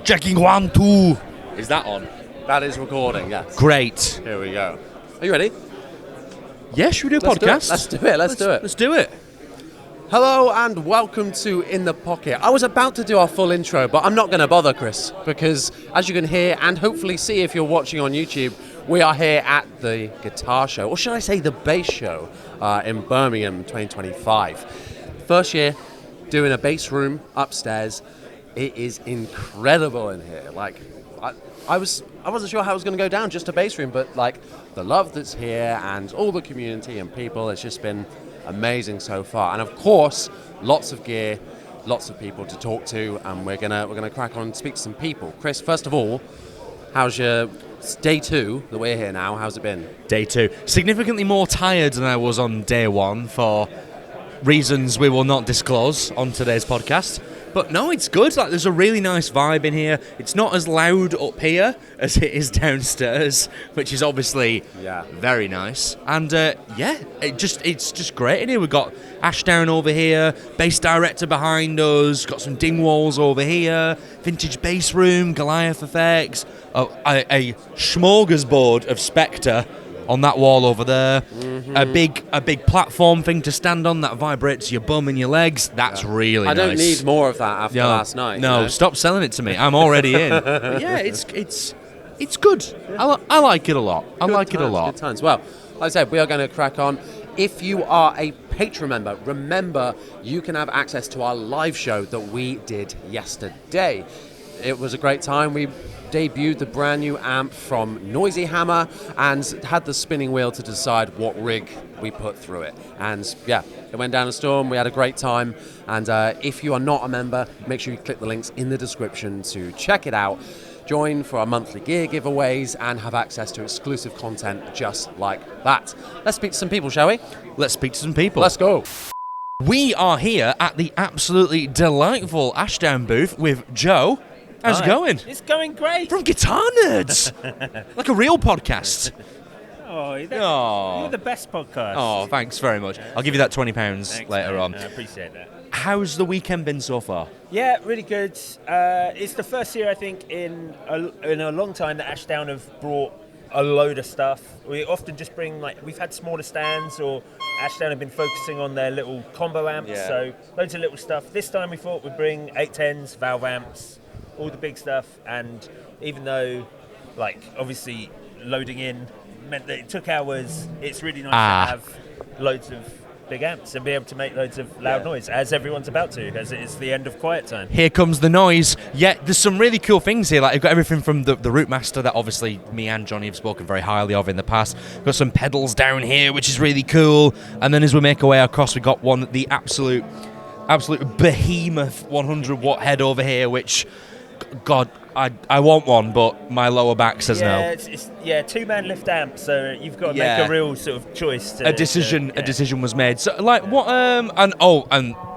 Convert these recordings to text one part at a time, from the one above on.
Checking 1, 2. Is that on? That is recording, yes. Great. Here we go. Are you ready? Yeah, should we do a podcast? Let's do it. Let's do it. Hello and welcome to In the Pocket. I was about to do our full intro, but I'm not going to bother, Chris, because as you can hear and hopefully see if you're watching on YouTube, we are here at the guitar show, or should I say the bass show, in Birmingham 2025. First year doing a bass room upstairs. It is incredible in here. Like, I wasn't sure how it was going to go down, just a bass room, but like the love that's here and all the community and people, it's just been amazing so far. And of course, lots of gear, lots of people to talk to, and we're gonna crack on and speak to some people. Chris, first of all, how's your day 2 that we're here now? How's it been? Day 2. Significantly more tired than I was on day 1 for reasons we will not disclose on today's podcast. But no, it's good. Like, there's a really nice vibe in here. It's not as loud up here as it is downstairs, which is obviously very nice. And it's just great in here. We've got Ashdown over here, bass director behind us, got some ding walls over here, vintage bass room, Goliath effects, a smorgasbord of Spectre on that wall over there, a big platform thing to stand on that vibrates your bum and your legs. That's really nice. I don't need more of that after last night. No, you know? Stop selling it to me. I'm already in. Yeah, it's good. I like it a lot. Good times. Well, like I said, we are going to crack on. If you are a Patreon member, remember you can have access to our live show that we did yesterday. It was a great time. We debuted the brand new amp from Noisy Hammer and had the spinning wheel to decide what rig we put through it. And yeah, it went down a storm. We had a great time. And if you are not a member, make sure you click the links in the description to check it out. Join for our monthly gear giveaways and have access to exclusive content just like that. Let's speak to some people, shall we? Let's speak to some people. Let's go. We are here at the absolutely delightful Ashdown booth with Joe. How's it going? It's going great. From Guitar Nerds. Like a real podcast. You're the best podcast. Oh, thanks very much. I'll give you that £20 later on. I appreciate that. How's the weekend been so far? Yeah, really good. It's the first year, I think, in a long time that Ashdown have brought a load of stuff. We often just bring, we've had smaller stands, or Ashdown have been focusing on their little combo amps, so loads of little stuff. This time we thought we'd bring 810s, valve amps, all the big stuff, and even though, obviously loading in meant that it took hours, it's really nice to have loads of big amps and be able to make loads of loud noise, as everyone's about to, as it's the end of quiet time. Here comes the noise. Yeah, there's some really cool things here. You've got everything from the Rootmaster that obviously me and Jonny have spoken very highly of in the past. We've got some pedals down here, which is really cool. And then as we make our way across, we got the absolute behemoth 100-watt head over here, which, God, I want one, but my lower back says no. It's 2-man lift amp, so you've got to make a real sort of choice. A decision was made. So, what? And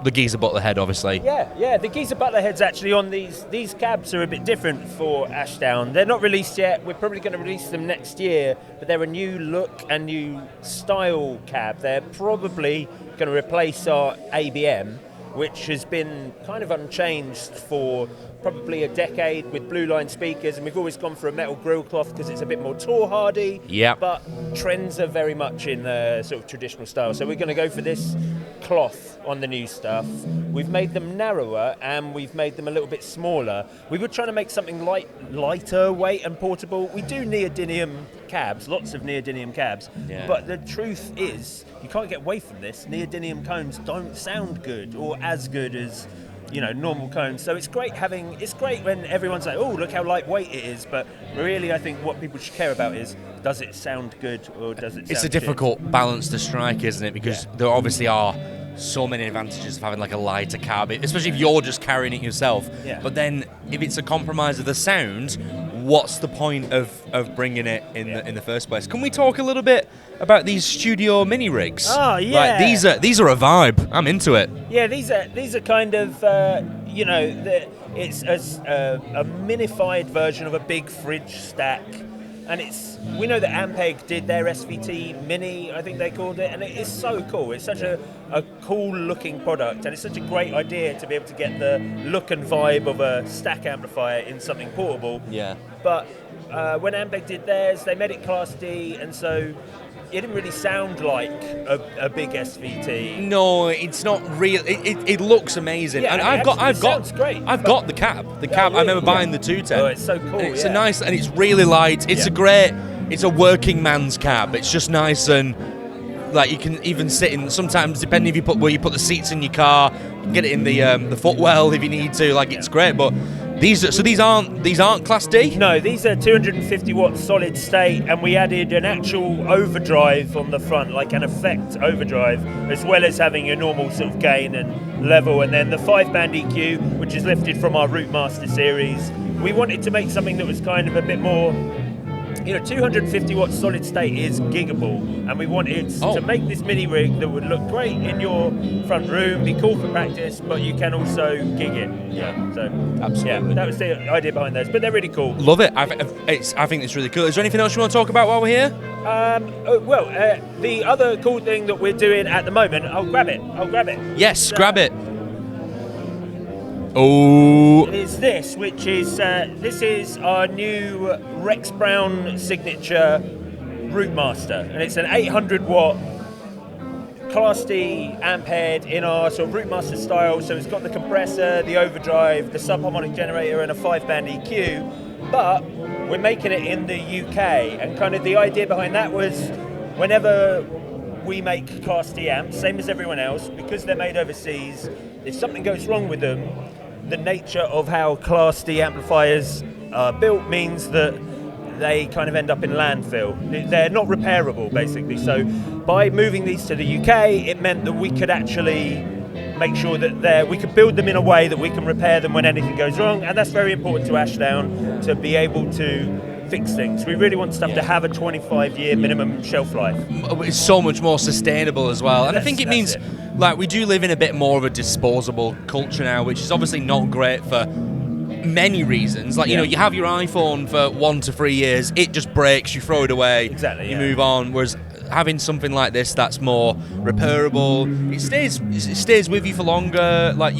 the Geezer Butler head, obviously. Yeah. The Geezer Butler heads actually on these cabs are a bit different for Ashdown. They're not released yet. We're probably going to release them next year, but they're a new look and new style cab. They're probably going to replace our ABM, which has been kind of unchanged for probably a decade with blue line speakers, and we've always gone for a metal grill cloth because it's a bit more tour hardy. Yeah. But trends are very much in the sort of traditional style, so we're going to go for this cloth on the new stuff. We've made them narrower and we've made them a little bit smaller. We were trying to make something lighter weight and portable. We do neodymium cabs, lots of neodymium cabs, but the truth is you can't get away from this. Neodymium cones don't sound good or as good as normal cones. So it's great when everyone's like, oh, look how lightweight it is, but really I think what people should care about is, does it sound good or does it sound It's a difficult balance to strike, isn't it? Because there obviously are so many advantages of having a lighter cab, especially if you're just carrying it yourself. Yeah. But then if it's a compromise of the sound, what's the point of bringing it in the first place? Can we talk a little bit about these studio mini rigs? Oh yeah, these are a vibe. I'm into it. Yeah, these are kind of it's a minified version of a big fridge stack. And we know that Ampeg did their SVT Mini, I think they called it, and it is so cool. It's such a cool looking product, and it's such a great idea to be able to get the look and vibe of a stack amplifier in something portable. Yeah. But when Ampeg did theirs, they made it Class D, and so it didn't really sound like a big SVT. No, it's not real. It looks amazing, Yeah, and and I've got great. I've got the cab. The cab. I remember buying the 210. Oh, it's so cool. And it's yeah. a nice, and it's really light. It's it's a working man's cab. It's just nice, and like you can even sit in. Sometimes, depending if you put where you put the seats in your car, you can get it in the footwell if you need to. Like it's great, but. These aren't Class D? No, these are 250 watt solid state, and we added an actual overdrive on the front, like an effect overdrive, as well as having your normal sort of gain and level, and then the 5-band EQ, which is lifted from our Rootmaster series. We wanted to make something that was kind of a bit more, 250 watt solid state is giggable, and we wanted to make this mini rig that would look great in your front room, be cool for practice, but you can also gig it. Yeah, so absolutely. Yeah, that was the idea behind those, but they're really cool. Love it. I think it's really cool. Is there anything else you want to talk about while we're here? The other cool thing that we're doing at the moment, I'll grab it. Yes, grab it. Oh, is this, which is this is our new Rex Brown signature Rootmaster, and it's an 800 watt Class D amp head in our sort of Rootmaster style. So it's got the compressor, the overdrive, the subharmonic generator, and a 5-band EQ. But we're making it in the UK, and kind of the idea behind that was whenever we make Class D amps, same as everyone else, because they're made overseas, if something goes wrong with them, the nature of how Class D amplifiers are built means that they kind of end up in landfill. They're not repairable, basically. So by moving these to the UK, it meant that we could actually make sure that we could build them in a way that we can repair them when anything goes wrong, and that's very important to Ashdown, to be able to fix things. We really want stuff to have a 25-year minimum shelf life. It's so much more sustainable as well, and I think it means like we do live in a bit more of a disposable culture now, which is obviously not great for many reasons. Like, you have your iPhone for 1 to 3 years, it just breaks, you throw it away, you move on. Whereas having something like this that's more repairable, it stays with you for longer. Like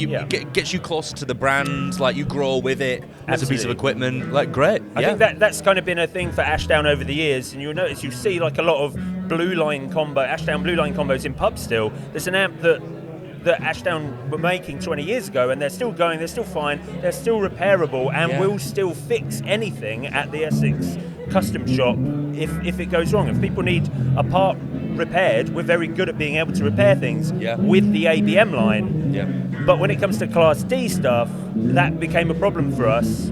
gets you closer to the brand. Like you grow with it as a piece of equipment. Like great. I think that's kind of been a thing for Ashdown over the years, and you'll notice you see like a lot of Ashdown Blue Line combos in pubs still. There's an amp that Ashdown were making 20 years ago, and they're still going, they're still fine, they're still repairable, and will still fix anything at the Essex custom shop if it goes wrong. If people need a part repaired, we're very good at being able to repair things with the ABM line. But when it comes to Class D stuff, that became a problem for us.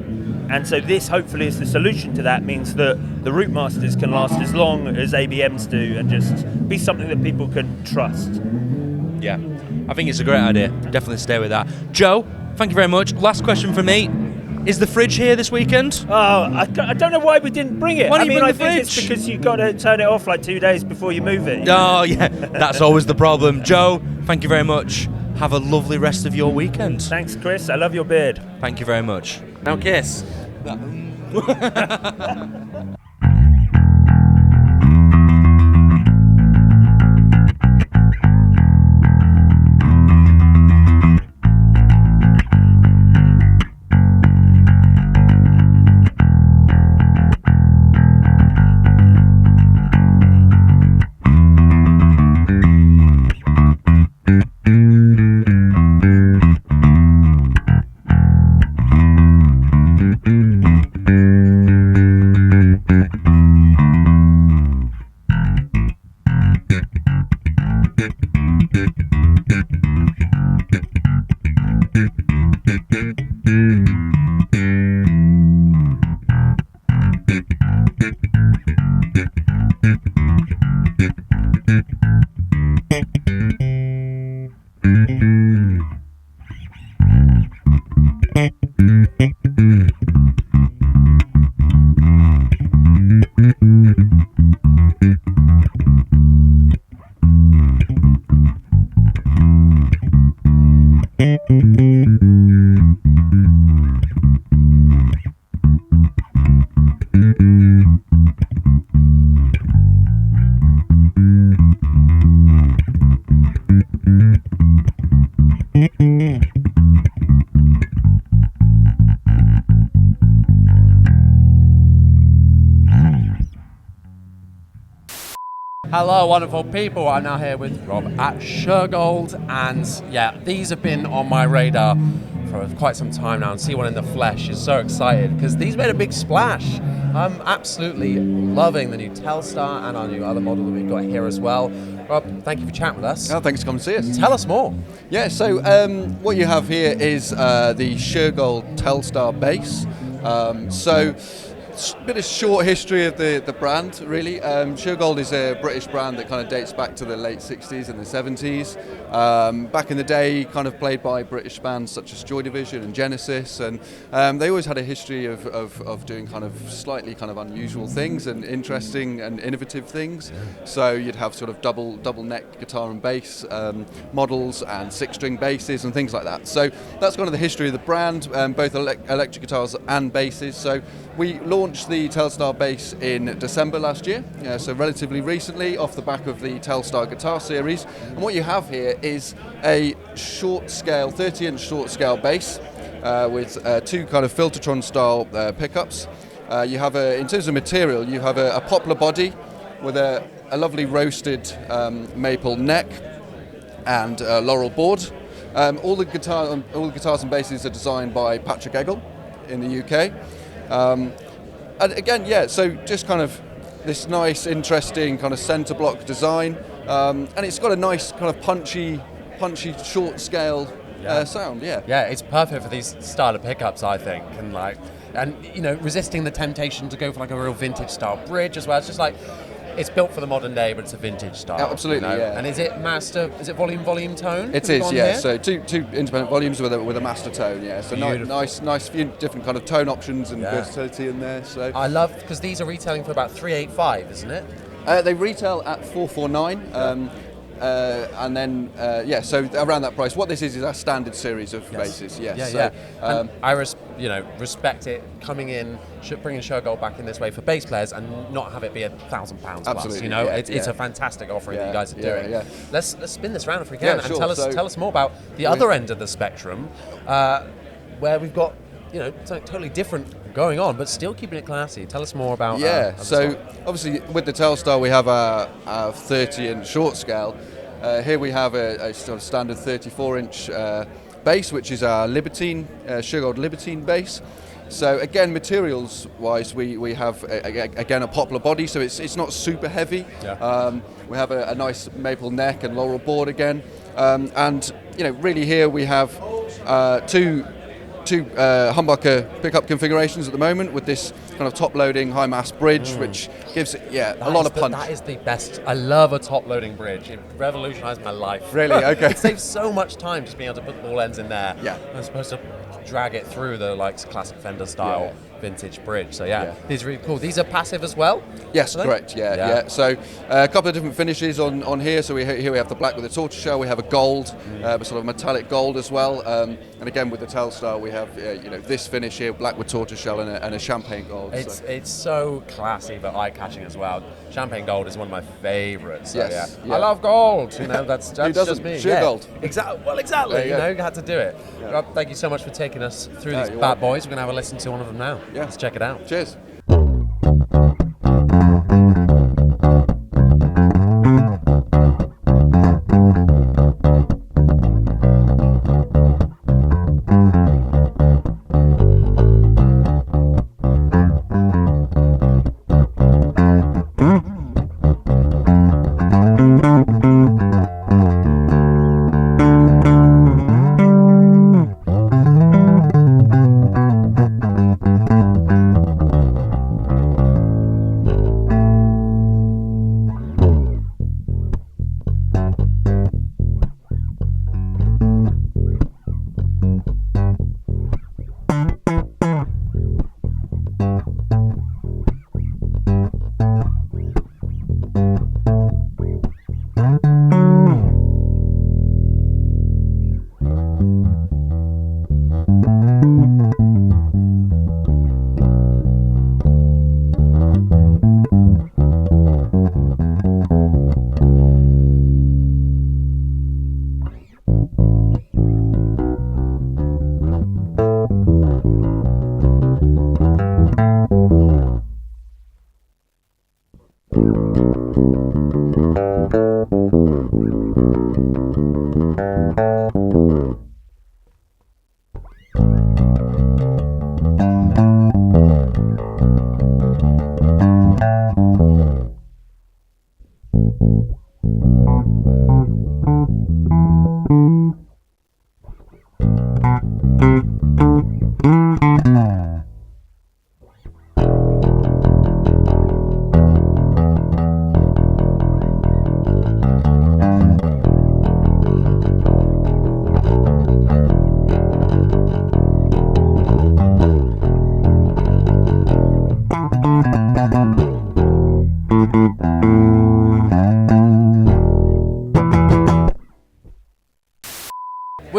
And so this hopefully is the solution to that, means that the Rootmasters can last as long as ABMs do and just be something that people can trust. Yeah, I think it's a great idea. Definitely stay with that. Joe, thank you very much. Last question from me. Is the fridge here this weekend? Oh, I don't know why we didn't bring it. Why don't you bring the think fridge? It's because you've got to turn it off like 2 days before you move it. Oh, yeah, that's always the problem. Joe, thank you very much. Have a lovely rest of your weekend. Thanks, Chris. I love your beard. Thank you very much. Now kiss. Hello, wonderful people. I'm now here with Rob at Shergold, and yeah, these have been on my radar for quite some time now, and see one in the flesh is so excited because these made a big splash. I'm absolutely loving the new Telstar and our new other model that we've got here as well. Rob, thank you for chatting with us. Oh, thanks for coming to see us. Tell us more. Yeah, so what you have here is the Shergold Telstar bass. A bit of short history of the brand, really. Shergold is a British brand that kind of dates back to the late 60s and the 70s. Back in the day, kind of played by British bands such as Joy Division and Genesis, and they always had a history of doing kind of slightly kind of unusual things and interesting and innovative things. So you'd have sort of double neck guitar and bass models and 6-string basses and things like that. So that's kind of the history of the brand, both electric guitars and basses. So we launched the Telstar bass in December last year, so relatively recently, off the back of the Telstar guitar series. And what you have here is a short scale, 30-inch short scale bass with two kind of Filtertron style pickups. You have in terms of material, you have a poplar body with a lovely roasted maple neck and laurel board. All the guitars and basses are designed by Patrick Eggle in the UK. And again, yeah, so just kind of this nice, interesting kind of centre block design, and it's got a nice kind of punchy short scale sound. Yeah, it's perfect for these style of pickups, I think, and you know, resisting the temptation to go for like a real vintage style bridge as well. It's just like, it's built for the modern day, but it's a vintage style. Oh, absolutely, you know? yeah. And is it master? Is it volume tone? It is, yeah. Here? So two independent volumes with a master tone, yeah. So nice few different kind of tone options and versatility in there. So I love, because these are retailing for about $385, isn't it? They retail at $449. And then, so around that price. What this is our standard series of basses. Yes. Yeah. And I respect it coming in, bringing Shergold back in this way for bass players and not have it be £1,000 plus. Absolutely, You know, yeah, it's a fantastic offering that you guys are doing. Yeah. Let's spin this round if we can, and sure. tell us more about the other end of the spectrum, where we've got, you know, something totally different going on, but still keeping it classy. Tell us more about. So obviously with the Telstar we have our 30-inch short scale. Here we have a sort of standard 34-inch bass, which is our Libertine, Shergold Libertine bass. So again, materials-wise, we have again a poplar body, so it's not super heavy. Yeah. We have a nice maple neck and laurel board again, and you know, really here we have two humbucker pickup configurations at the moment with this kind of top-loading high-mast bridge, which gives a lot of punch. That is the best. I love a top-loading bridge. It revolutionised my life. Really? Okay. It saves so much time just being able to put ball ends in there. Yeah. As opposed to drag it through the classic Fender style vintage bridge. So these are really cool. These are passive as well? Yes, correct. Yeah. So a couple of different finishes on here. So here we have the black with the tortoiseshell. We have a gold, sort of metallic gold as well. And again with the Telstar, we have this finish here, black with tortoiseshell and a champagne gold. It's so classy but eye-catching as well. Champagne gold is one of my favourites. So Yes, I love gold. You know, that's just me. Shergold. Exactly. Well, exactly. You had to do it. Yeah. Rob, thank you so much for taking us through these you're bad welcome. boys. We're going to have a listen to one of them now. Yeah. Let's check it out. Cheers.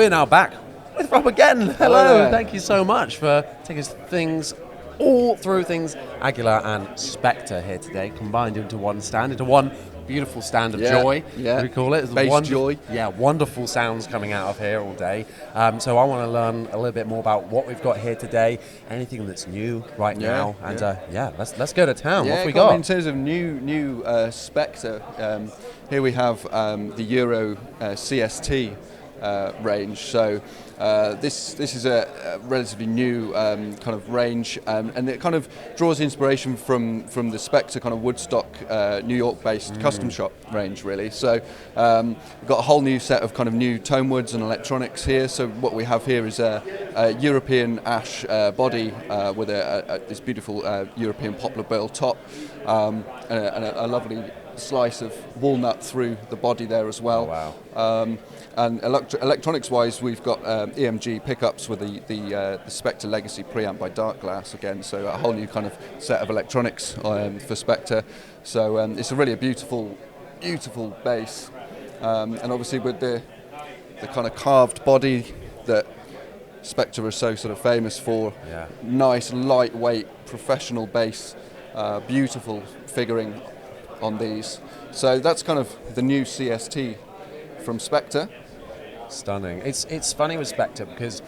we're now back with Rob again. Hello. Hello there. Thank you so much for taking us all through things Aguilar and Spectre here today, combined into one stand, into one beautiful stand of joy. Yeah. We call it. It's Bass joy. Yeah, wonderful sounds coming out of here all day. So I want to learn a little bit more about what we've got here today, anything that's new right now, and let's go to town. What have we got? In terms of new Spectre, here we have the Euro CST range. So this is a relatively new kind of range, and it kind of draws inspiration from the Spectre kind of Woodstock, New York-based custom shop range, really. So we've got a whole new set of kind of new tone woods and electronics here. So what we have here is a European ash body with this beautiful European poplar burl top, and a lovely slice of walnut through the body there as well. Oh, wow. And electronics-wise, we've got EMG pickups with the Spectre Legacy preamp by Dark Glass again, so a whole new kind of set of electronics for Spectre. So it's a really beautiful bass, and obviously with the kind of carved body that Spectre is so sort of famous for. Yeah. Nice, lightweight, professional bass, beautiful figuring on these. So that's kind of the new CST from Spectre. Stunning. It's funny with Spectre because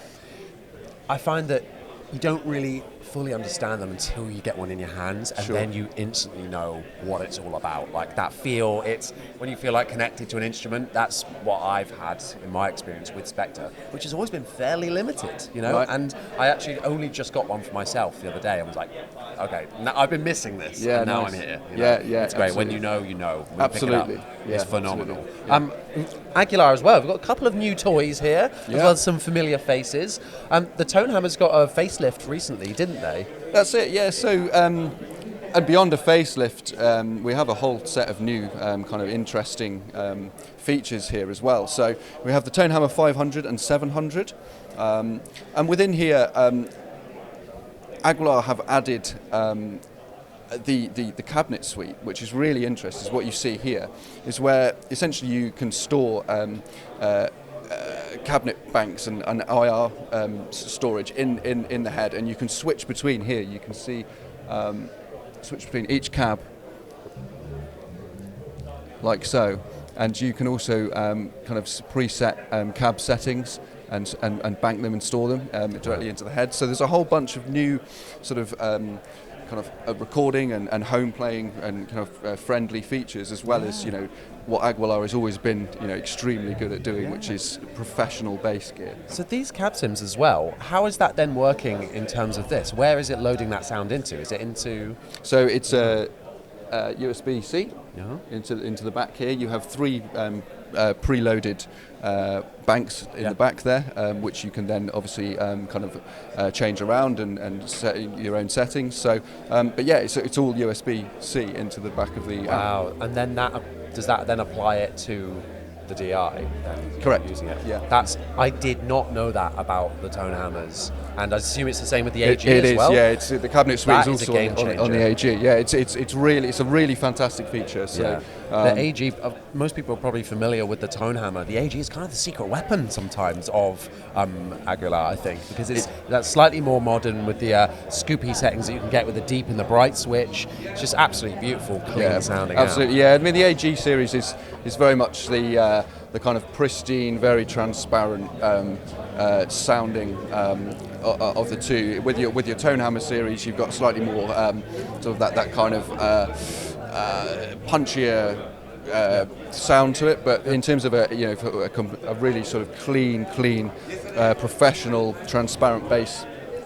I find that you don't really fully understand them until you get one in your hands, and then you instantly know what it's all about. Like that feel, it's when you feel like connected to an instrument. That's what I've had in my experience with Spectre, which has always been fairly limited, you know. Right. And I actually only just got one for myself the other day. I was like, okay, now I've been missing this, and now I'm here. You know? Yeah, it's great. absolutely. When you know, you know. When Absolutely. you pick it up, Yeah, it's phenomenal. absolutely. Aguilar as well. We've got a couple of new toys here, as well as some familiar faces. The Tonehammer's got a facelift recently, didn't they? That's it, yeah. So, and beyond a facelift, we have a whole set of new kind of interesting features here as well. So we have the Tonehammer 500 and 700, and within here, Aguilar have added the cabinet suite, which is really interesting. What you see here is where essentially you can store cabinet banks and IR storage in the head, and you can switch between here. You can see switch between each cab like so, and you can also kind of preset cab settings and bank them and store them directly into the head. So there's a whole bunch of new sort of kind of recording and home playing and kind of friendly features, as well as, you know, what Aguilar has always been, you know, extremely good at doing, which is professional bass gear. So these cab sims as well, how is that then working in terms of this? Where is it loading that sound into? Is it into... So it's a USB-C into the back here. You have three preloaded banks in the back there, which you can then obviously kind of change around and set your own settings. So, but yeah, it's all USB-C into the back of the amp. Wow, and then does that then apply it to the DI? Then, Correct. Using it. Yeah. I did not know that about the Tonehammers, and I assume it's the same with the AG It as is, well. yeah. It's the cabinet suite That is is a also game on the changer. AG. Yeah, it's a really fantastic feature. So, the AG, most people are probably familiar with the Tonehammer. The AG is kind of the secret weapon sometimes of Aguilar, I think, because that's slightly more modern with the scoopy settings that you can get with the deep and the bright switch. It's just absolutely beautiful, clean sounding. Absolutely, yeah. I mean, the AG series is very much the kind of pristine, very transparent sounding of the two. With your Tonehammer series, you've got slightly more sort of that kind of punchier sound to it. But in terms of a really sort of clean, professional, transparent bass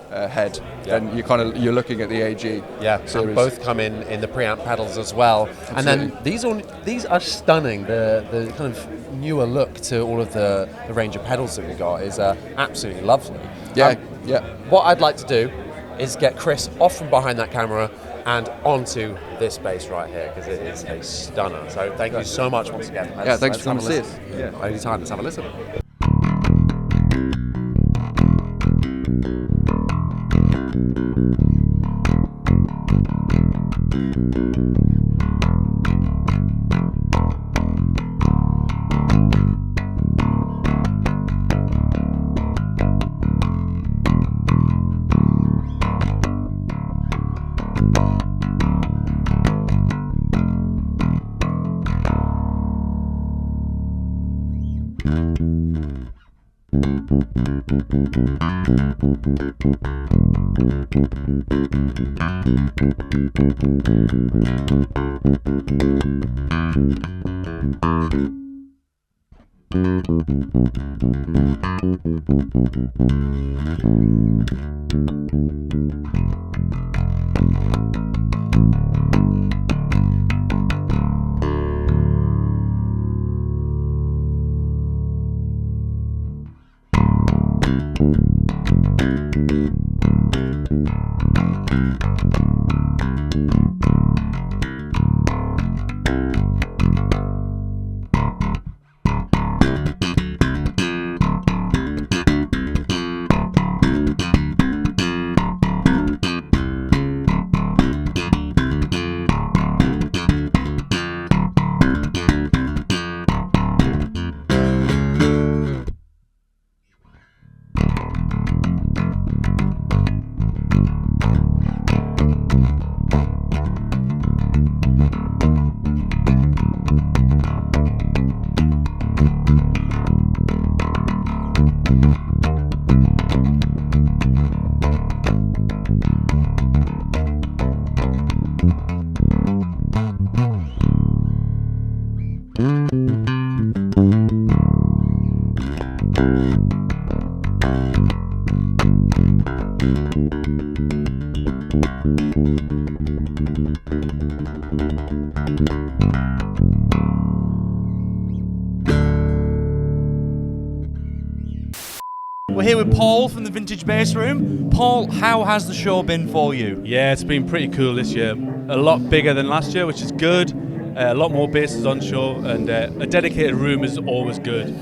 head, then you're looking at the AG. Yeah, series. and both come in the preamp pedals as well. Absolutely. And then these are stunning. The kind of newer look to all of the range of pedals that we got is absolutely lovely. Yeah. What I'd like to do is get Chris off from behind that camera and onto this bass right here, because it is a stunner. So thank you so much once again. Thanks for coming to see us. Yeah, anytime. Let's have a listen. We're here with Paul from the Vintage Bass Room. Paul, how has the show been for you? Yeah, it's been pretty cool this year. A lot bigger than last year, which is good. A lot more basses on show, and a dedicated room is always good.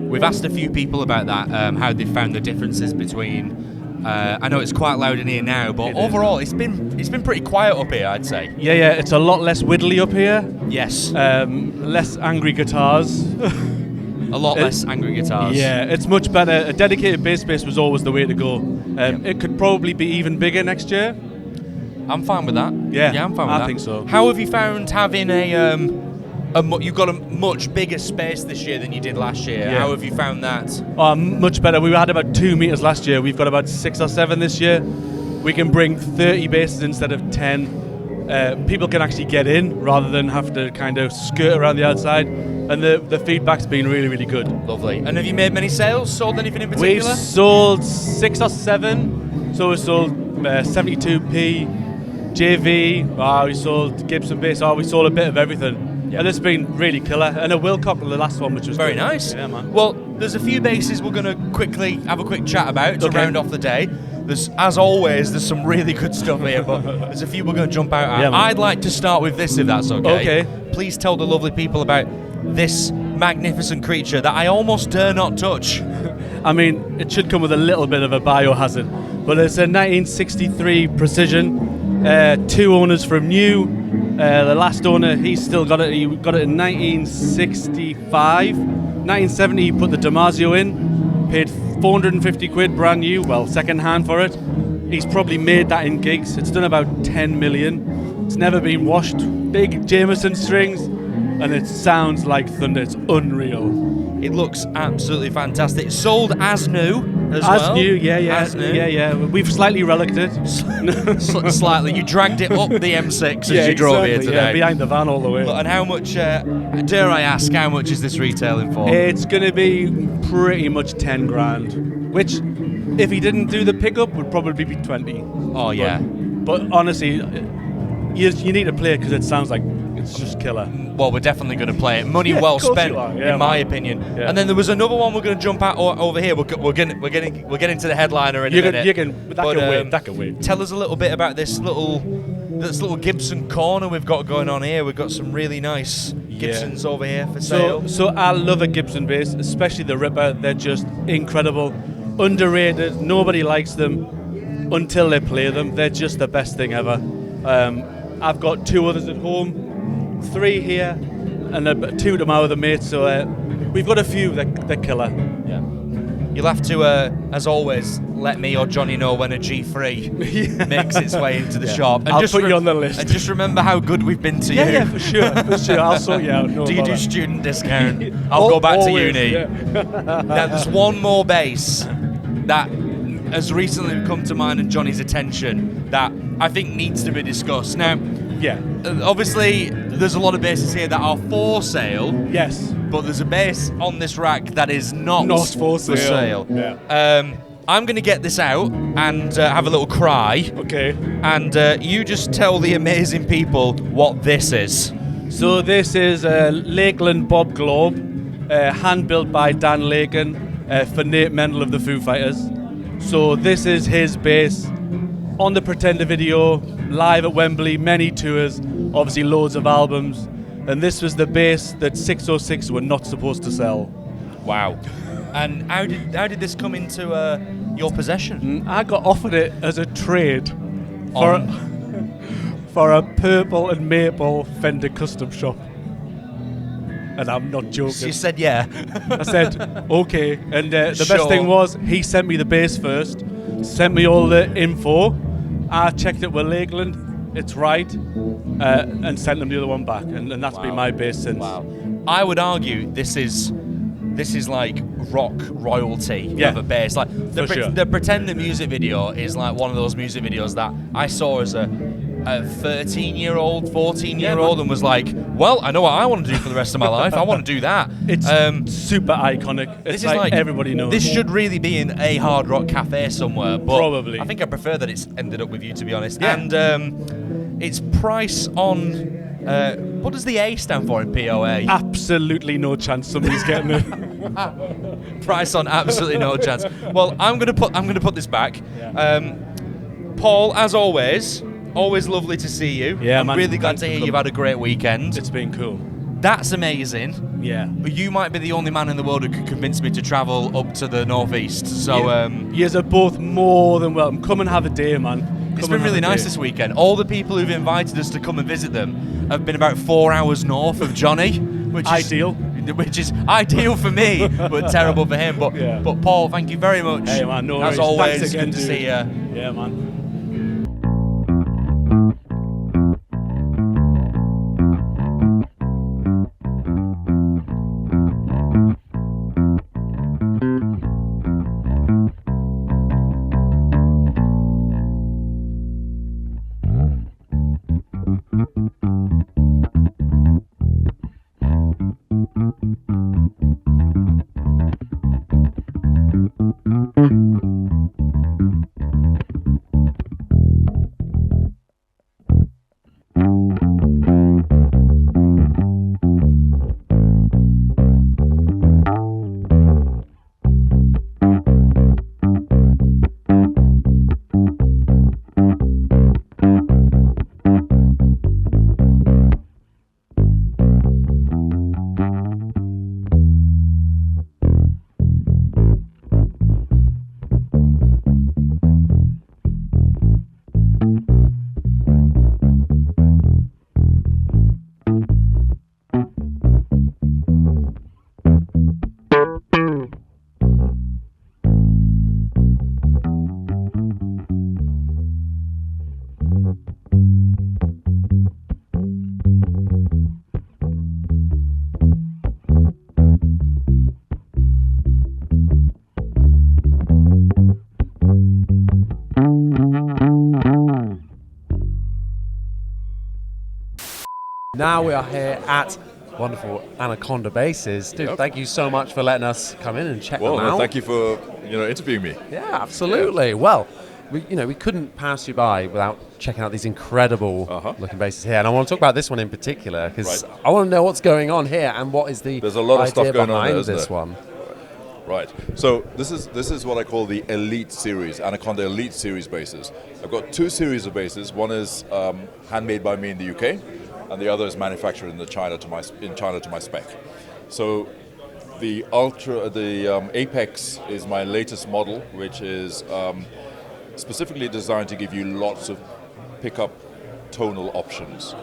We've asked a few people about that, how they found the differences between. I know it's quite loud in here now, but overall, it's been pretty quiet up here, I'd say. Yeah, it's a lot less widdly up here. Yes. Less angry guitars. A lot less angry guitars. Yeah, it's much better. A dedicated bass space was always the way to go. It could probably be even bigger next year. I'm fine with that. Yeah, I'm fine with that. I think so. How have you found having you've got a much bigger space this year than you did last year? Yeah. How have you found that? Much better. We had about 2 meters last year. We've got about 6 or 7 this year. We can bring 30 basses instead of 10. People can actually get in rather than have to kind of skirt around the outside. And the feedback's been really, really good. Lovely. And have you made many sales? Sold anything in particular? We've sold 6 or 7. So we sold 72p, JV, we sold Gibson bass, we sold a bit of everything. Yeah. And it's been really killer. And a Wilcock, the last one, which was very good. Nice. Yeah, man. Well, there's a few basses we're going to quickly have a quick chat about to round off the day. As always, there's some really good stuff here, but there's a few we're going to jump out at. Yeah, I'd like to start with this, if that's okay. Okay. Please tell the lovely people about this magnificent creature that I almost dare not touch. I mean, it should come with a little bit of a biohazard, but it's a 1963 Precision, 2 owners from new. The last owner, he's still got it. He got it in 1965. 1970, he put the Damasio in, paid 450 quid brand new, well, second hand for it. He's probably made that in gigs. It's done about 10 million. It's never been washed. Big Jameson strings, and it sounds like thunder. It's unreal. It looks absolutely fantastic. Sold as new as well. As new, yeah. As new. Yeah. We've slightly relicked it. Slightly. You dragged it up the M6 as you drove here today. Yeah, behind the van all the way. And how much, dare I ask, how much is this retailing for? It's going to be pretty much 10 grand, which, if he didn't do the pickup, would probably be 20. Oh, yeah. But honestly, you need to play it because it sounds like it's just killer. Well, we're definitely going to play it. Money well spent, in my opinion. Yeah. And then there was another one we're going to jump at over here. We're getting to the headliner in a minute. That can wait. Tell us a little bit about this little Gibson corner we've got going on here. We've got some really nice Gibsons over here for sale. So I love a Gibson bass, especially the Ripper. They're just incredible, underrated. Nobody likes them until they play them. They're just the best thing ever. I've got 2 others at home, 3 here, and 2 to my other mates. So we've got a few. They're killer. Yeah. You'll have to, as always, let me or Johnny know when a G3 makes its way into the shop. And I'll just put you on the list. And just remember how good we've been to you. Yeah, for sure. I'll sort you out. No do you bother. do student discount? I'll go back always, to uni. Yeah. Now, there's one more bass that has recently come to mine and Johnny's attention that I think needs to be discussed. Now, Yeah. obviously, there's a lot of basses here that are for sale, Yes. but there's a bass on this rack that is not For sale. Yeah. I'm going to get this out and have a little cry, Okay. and you just tell the amazing people what this is. So this is a Lakeland Bob Globe, hand built by Dan Laken for Nate Mendel of the Foo Fighters. So this is his bass on the Pretender video, live at Wembley, many tours, obviously loads of albums, and this was the bass that 606 were not supposed to sell. Wow. And how did this come into your possession? I got offered it as a trade for a purple and maple Fender custom shop. And I'm not joking. You said yeah. I said, okay. And the Sure. best thing was, he sent me the bass first, sent me all the info. I checked it with Lakeland, it's right, and sent them the other one back. And that's been my bass since. Wow. I would argue this is like rock royalty of a bass. Like for sure. the Pretender music video is like one of those music videos that I saw as a 13-year-old, 14-year-old, and was like, well, I know what I want to do for the rest of my life. I want to do that. It's super iconic. It's This is like everybody knows. This should really be in a hard rock cafe somewhere. But Probably. I think I prefer that it's ended up with you, to be honest. Yeah. And its price on what does the A stand for in POA? Absolutely no chance somebody's getting it. Price on absolutely no chance. Well, I'm gonna put this back. Paul, as always lovely to see you. Yeah, I'm man. really glad Thanks to for hear coming. you've had a great weekend. It's been cool. That's amazing. Yeah. You might be the only man in the world who could convince me to travel up to the northeast. So Yous are both more than welcome. Come and have a day, man. it's been really nice this weekend. All the people who've invited us to come and visit them have been about 4 hours north of Johnny, which Ideal. Which is ideal for me, but terrible for him. But Paul, thank you very much. Hey, man, no As worries. always, Thanks again, good to dude. see you. Yeah, man. Now we are here at wonderful Anaconda Basses. Dude, thank you so much for letting us come in and check them out. Thank you for interviewing me. Yeah, absolutely. Well, we couldn't pass you by without checking out these incredible looking basses here, and I want to talk about this one in particular because I want to know what's going on here and what is the There's a lot of idea stuff going on behind there, isn't this there? one. Right. So this is what I call the Elite Series, Anaconda Elite Series basses. I've got two series of basses. One is handmade by me in the UK, and the other is manufactured in China to my spec. So the Apex is my latest model, which is specifically designed to give you lots of pickup tonal options.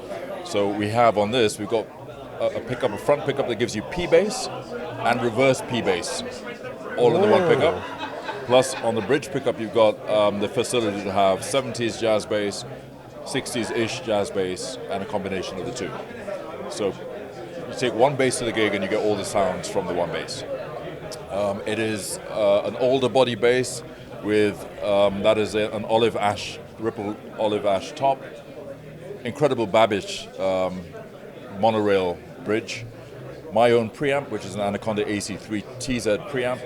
So we have on this, we've got a front pickup that gives you P bass and reverse P bass, all in the one pickup. Plus on the bridge pickup, you've got the facility to have 70s jazz bass, 60s-ish jazz bass, and a combination of the two. So you take one bass to the gig and you get all the sounds from the one bass. It is an older body bass, with that is an olive ash, ripple olive ash top, incredible Babbage monorail bridge, my own preamp, which is an Anaconda AC3 TZ preamp,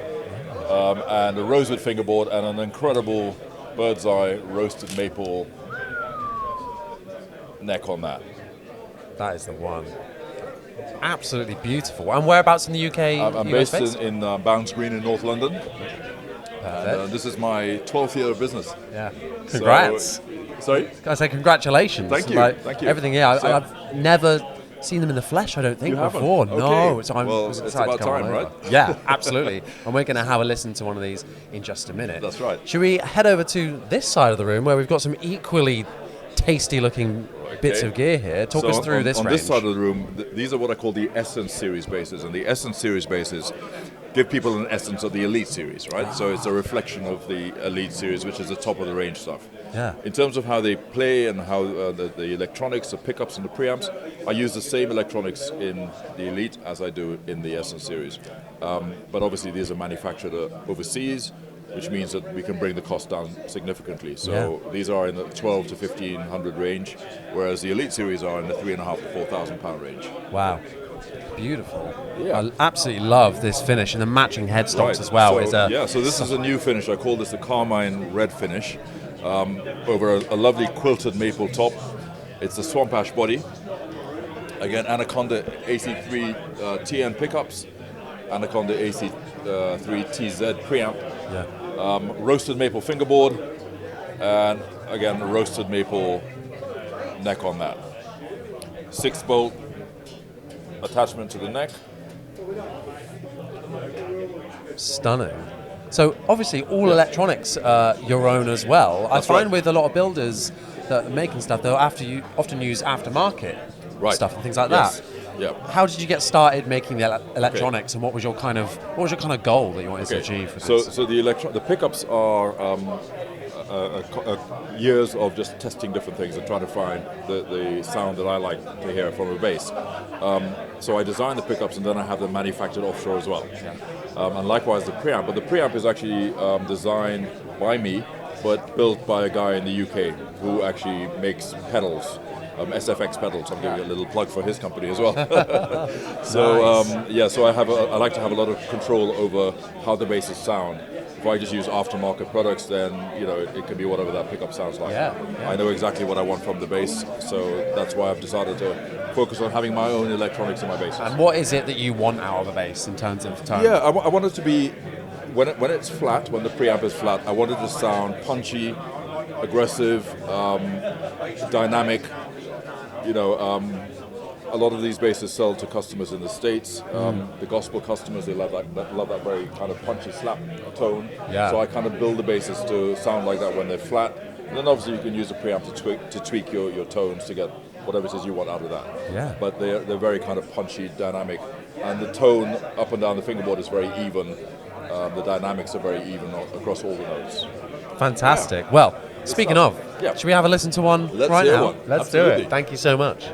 and a rosewood fingerboard and an incredible bird's eye roasted maple neck on that. That is the one. Absolutely beautiful. And whereabouts in the UK? I'm based in Bounds Green in North London. And, this is my 12th year of business. Yeah. Congrats. Sorry? I say congratulations. Thank you. Thank you. Everything. Yeah, I've never seen them in the flesh, I don't think, You haven't? before. Okay. No. So I'm Well, excited it's about to come time, on right? over. Yeah, absolutely. And we're going to have a listen to one of these in just a minute. That's right. Should we head over to this side of the room where we've got some equally tasty-looking bits of gear here? Talk us through this range. On this side of the room, these are what I call the Essence series bases, and the Essence series bases give people an essence of the Elite series, right? So it's a reflection of the Elite series, which is the top of the range stuff. Yeah. In terms of how they play and how the electronics, the pickups and the preamps, I use the same electronics in the Elite as I do in the Essence series. But obviously these are manufactured overseas, which means that we can bring the cost down significantly. So these are in the 12 to 1500 range, whereas the Elite series are in the £3,500 to £4,000 range. Wow. Beautiful. Yeah. I absolutely love this finish and the matching headstocks as well. So this is a new finish. I call this the Carmine Red finish, over a lovely quilted maple top. It's a swamp ash body. Again, Anaconda AC3 TN pickups, Anaconda AC3 TZ preamp, roasted maple fingerboard, and again, a roasted maple neck on that. 6-bolt attachment to the neck. Stunning. So obviously all electronics your own as well. That's I find right. with a lot of builders that are making stuff, they'll often use aftermarket stuff and things like Yes. that. Yeah. How did you get started making the electronics, and what was your kind of goal that you wanted to achieve with this? So the pickups are years of just testing different things and trying to find the sound that I like to hear from a bass. So I design the pickups and then I have them manufactured offshore as well. And likewise the preamp. But the preamp is actually designed by me, but built by a guy in the UK who actually makes pedals. SFX pedals. I'm giving a little plug for his company as well. So Nice. so I like to have a lot of control over how the basses sound. If I just use aftermarket products, then it can be whatever that pickup sounds like. Yeah. I know exactly what I want from the bass, so that's why I've decided to focus on having my own electronics in my basses. And what is it that you want out of a bass in terms of tone? Yeah, I want it to be when it's flat, when the preamp is flat. I want it to sound punchy, aggressive, dynamic. A lot of these basses sell to customers in the States. The gospel customers, they love that very kind of punchy slap tone. Yeah. So I kind of build the basses to sound like that when they're flat. And then obviously you can use the preamp to tweak your tones to get whatever it is you want out of that. Yeah. But they're very kind of punchy, dynamic. And the tone up and down the fingerboard is very even. The dynamics are very even across all the notes. Fantastic. Well, speaking of, Yeah. should we have a listen to one Let's right hear now? one. Let's do Absolutely. it. Thank you so much.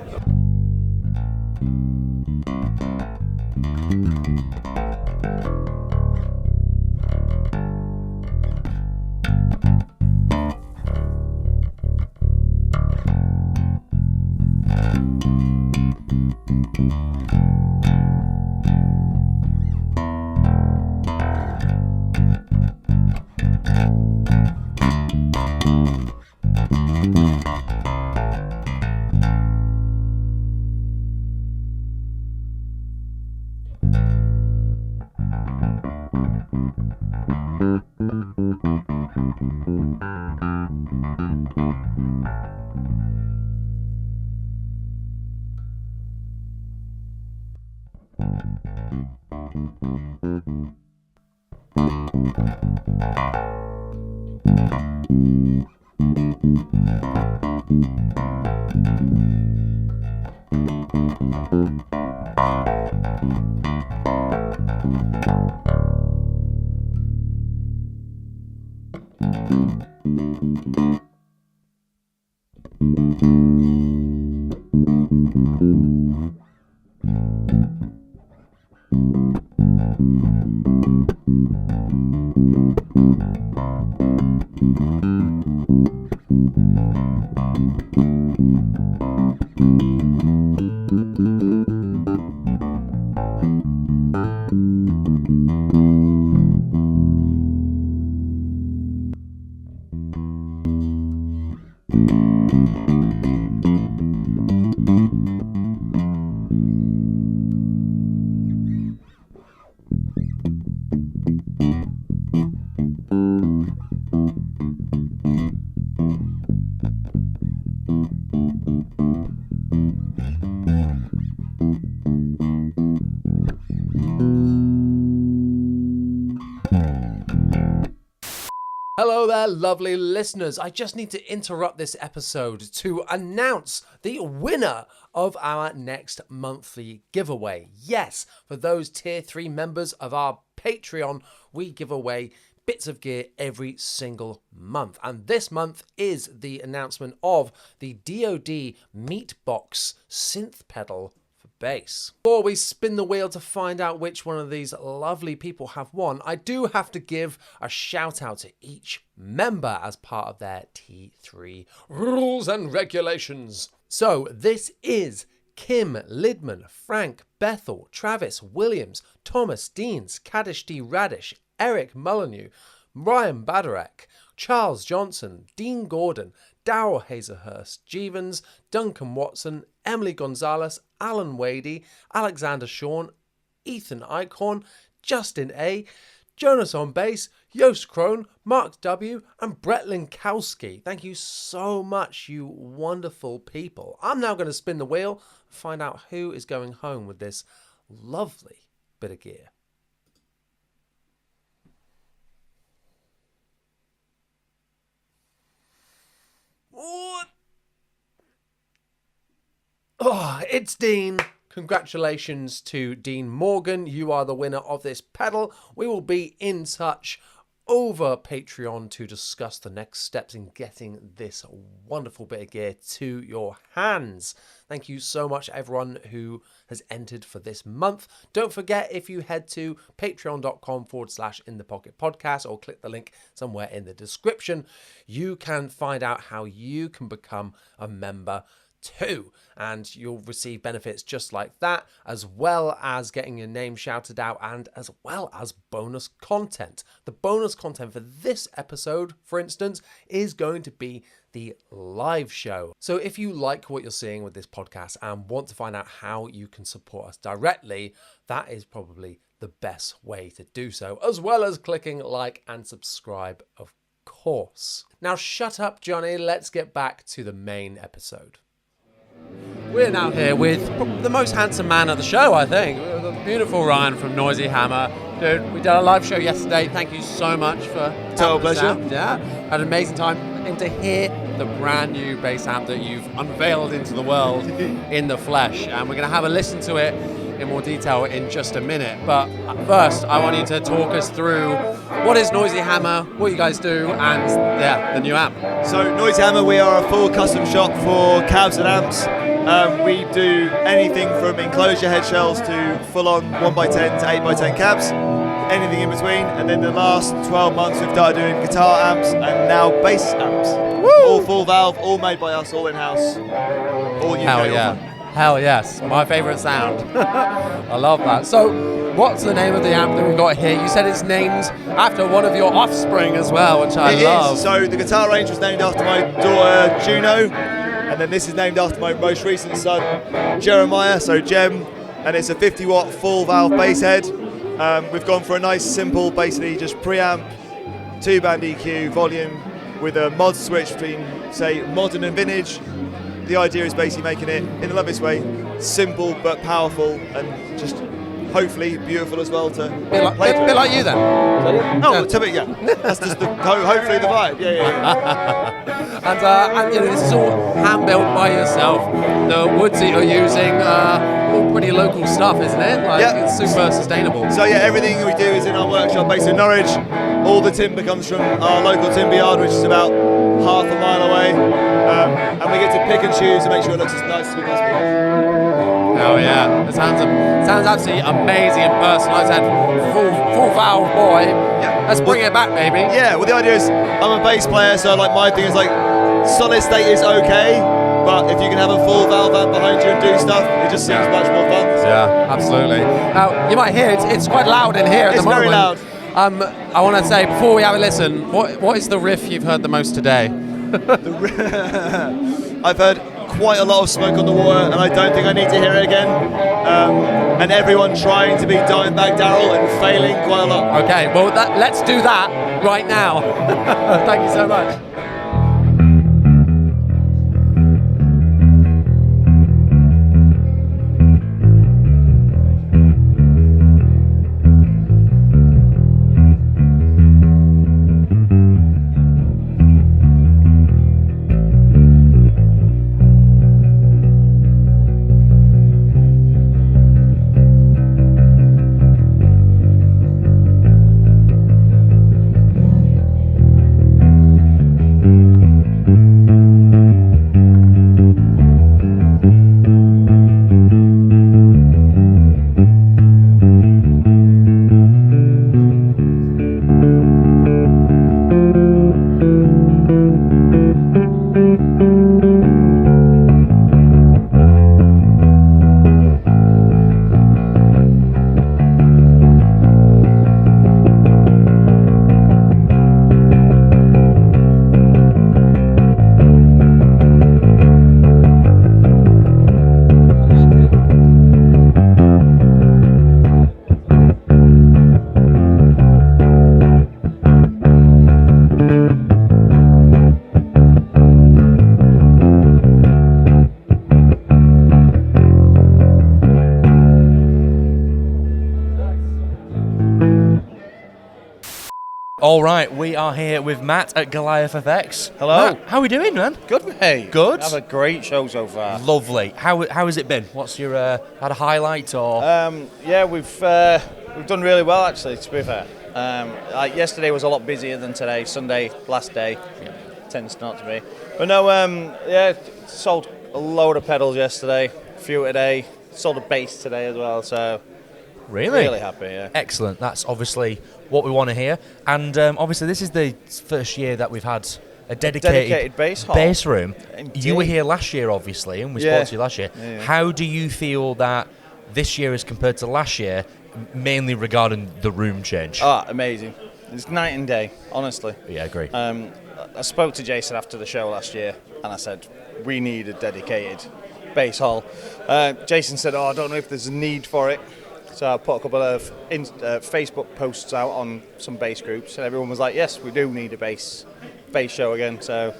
Hello there, lovely listeners. I just need to interrupt this episode to announce the winner of our next monthly giveaway. Yes, for those Tier 3 members of our Patreon, we give away bits of gear every single month. And this month is the announcement of the DoD Meatbox synth pedal for bass. Before we spin the wheel to find out which one of these lovely people have won, I do have to give a shout out to each member as part of their T3 rules and regulations. So this is Kim Lidman, Frank Bethel, Travis Williams, Thomas Deans, Kaddish D. Radish, Eric Molyneux, Ryan Badarek, Charles Johnson, Dean Gordon, Darryl Hazerhurst, Jevons, Duncan Watson, Emily Gonzalez, Alan Wadey, Alexander Shawn, Ethan Eichhorn, Justin A., Jonas on bass, Yost Crone, Mark W., and Brett Linkowski. Thank you so much, you wonderful people. I'm now going to spin the wheel and find out who is going home with this lovely bit of gear. Oh, it's Dean. Congratulations to Dean Morgan. You are the winner of this pedal. We will be in touch over Patreon to discuss the next steps in getting this wonderful bit of gear to your hands. Thank you so much, everyone who has entered for this month. Don't forget, if you head to patreon.com/inthepocketpodcast or click the link somewhere in the description, you can find out how you can become a member too, and you'll receive benefits just like that, as well as getting your name shouted out and as well as bonus content. The bonus content for this episode, for instance, is going to be the live show. So if you like what you're seeing with this podcast and want to find out how you can support us directly, that is probably the best way to do so, as well as clicking like and subscribe, of course. Now shut up, Johnny. Let's get back to the main episode. We're now here with the most handsome man of the show, I think. The beautiful Ryan from Noisy Hammer. Dude, we did a live show yesterday. Thank you so much for total pleasure. Yeah, had an amazing time. And to hear the brand new bass amp that you've unveiled into the world in the flesh. And we're going to have a listen to it in more detail in just a minute. But first, I want you to talk us through what is Noisy Hammer, what you guys do, and yeah, the new amp. So Noisy Hammer, we are a full custom shop for cabs and amps. We do anything from enclosure head shells to full-on 1x10 to 8x10 cabs, anything in between. And then the last 12 months we've started doing guitar amps and now bass amps. Woo! All full valve, all made by us, all in-house, all UK. Hell yeah. Hell yes, my favourite sound. I love that. So, what's the name of the amp that we've got here? You said it's named after one of your offspring as well, which I love. So the guitar range was named after my daughter Juno, and then this is named after my most recent son Jeremiah, so Jem, and it's a 50 watt full valve bass head. We've gone for a nice simple, basically just preamp, 2-band EQ, volume with a mod switch between, say, modern and vintage. The idea is basically making it, in the loveliest way, simple but powerful and just hopefully beautiful as well to play. A bit like you then. Oh, to me, yeah. That's just hopefully the vibe. Yeah. And you know, this is all hand built by yourself. The woods that you're using, all pretty local stuff, isn't it? Like, yeah. It's super sustainable. So yeah, everything we do is in our workshop based in Norwich. All the timber comes from our local timber yard, which is about half a mile away, and we get to pick and choose and make sure it looks as nice as we possibly can. Oh yeah, it sounds absolutely amazing in person. Like I said, full valve boy. Yeah. Let's bring it back, baby. Yeah. Well, the idea is I'm a bass player, so like my thing is like solid state is okay, you can have a full valve amp behind you and do stuff, it just seems much more fun. Yeah, absolutely. Now, you might hear it's quite loud in here at the moment. It's very loud. I want to say, before we have a listen, what is the riff you've heard the most today? I've heard quite a lot of Smoke on the Water, and I don't think I need to hear it again. And everyone trying to be Dimebag Darrell and failing quite a lot. Okay, well, let's do that right now. Thank you so much. All right, we are here with Matt at Goliath FX. Hello. Matt, how are we doing, man? Good, mate. Good. Have a great show so far. Lovely. How has it been? What's your had a highlight or? Yeah, we've done really well actually. To be fair, like yesterday was a lot busier than today. Sunday, last day, tends not to be. But no, yeah, sold a load of pedals yesterday. A few today. Sold a bass today as well. So really happy. Yeah. Excellent. That's obviously what we want to hear. And obviously, this is the first year that we've had a dedicated bass room. Indeed. You were here last year, obviously, and we spoke to you last year. Yeah. How do you feel that this year is compared to last year, mainly regarding the room change? Ah, amazing. It's night and day, honestly. Yeah, I agree. I spoke to Jason after the show last year, and I said, we need a dedicated bass hall. Jason said, I don't know if there's a need for it. So I put a couple of Facebook posts out on some bass groups, and everyone was like, yes, we do need a bass show again. So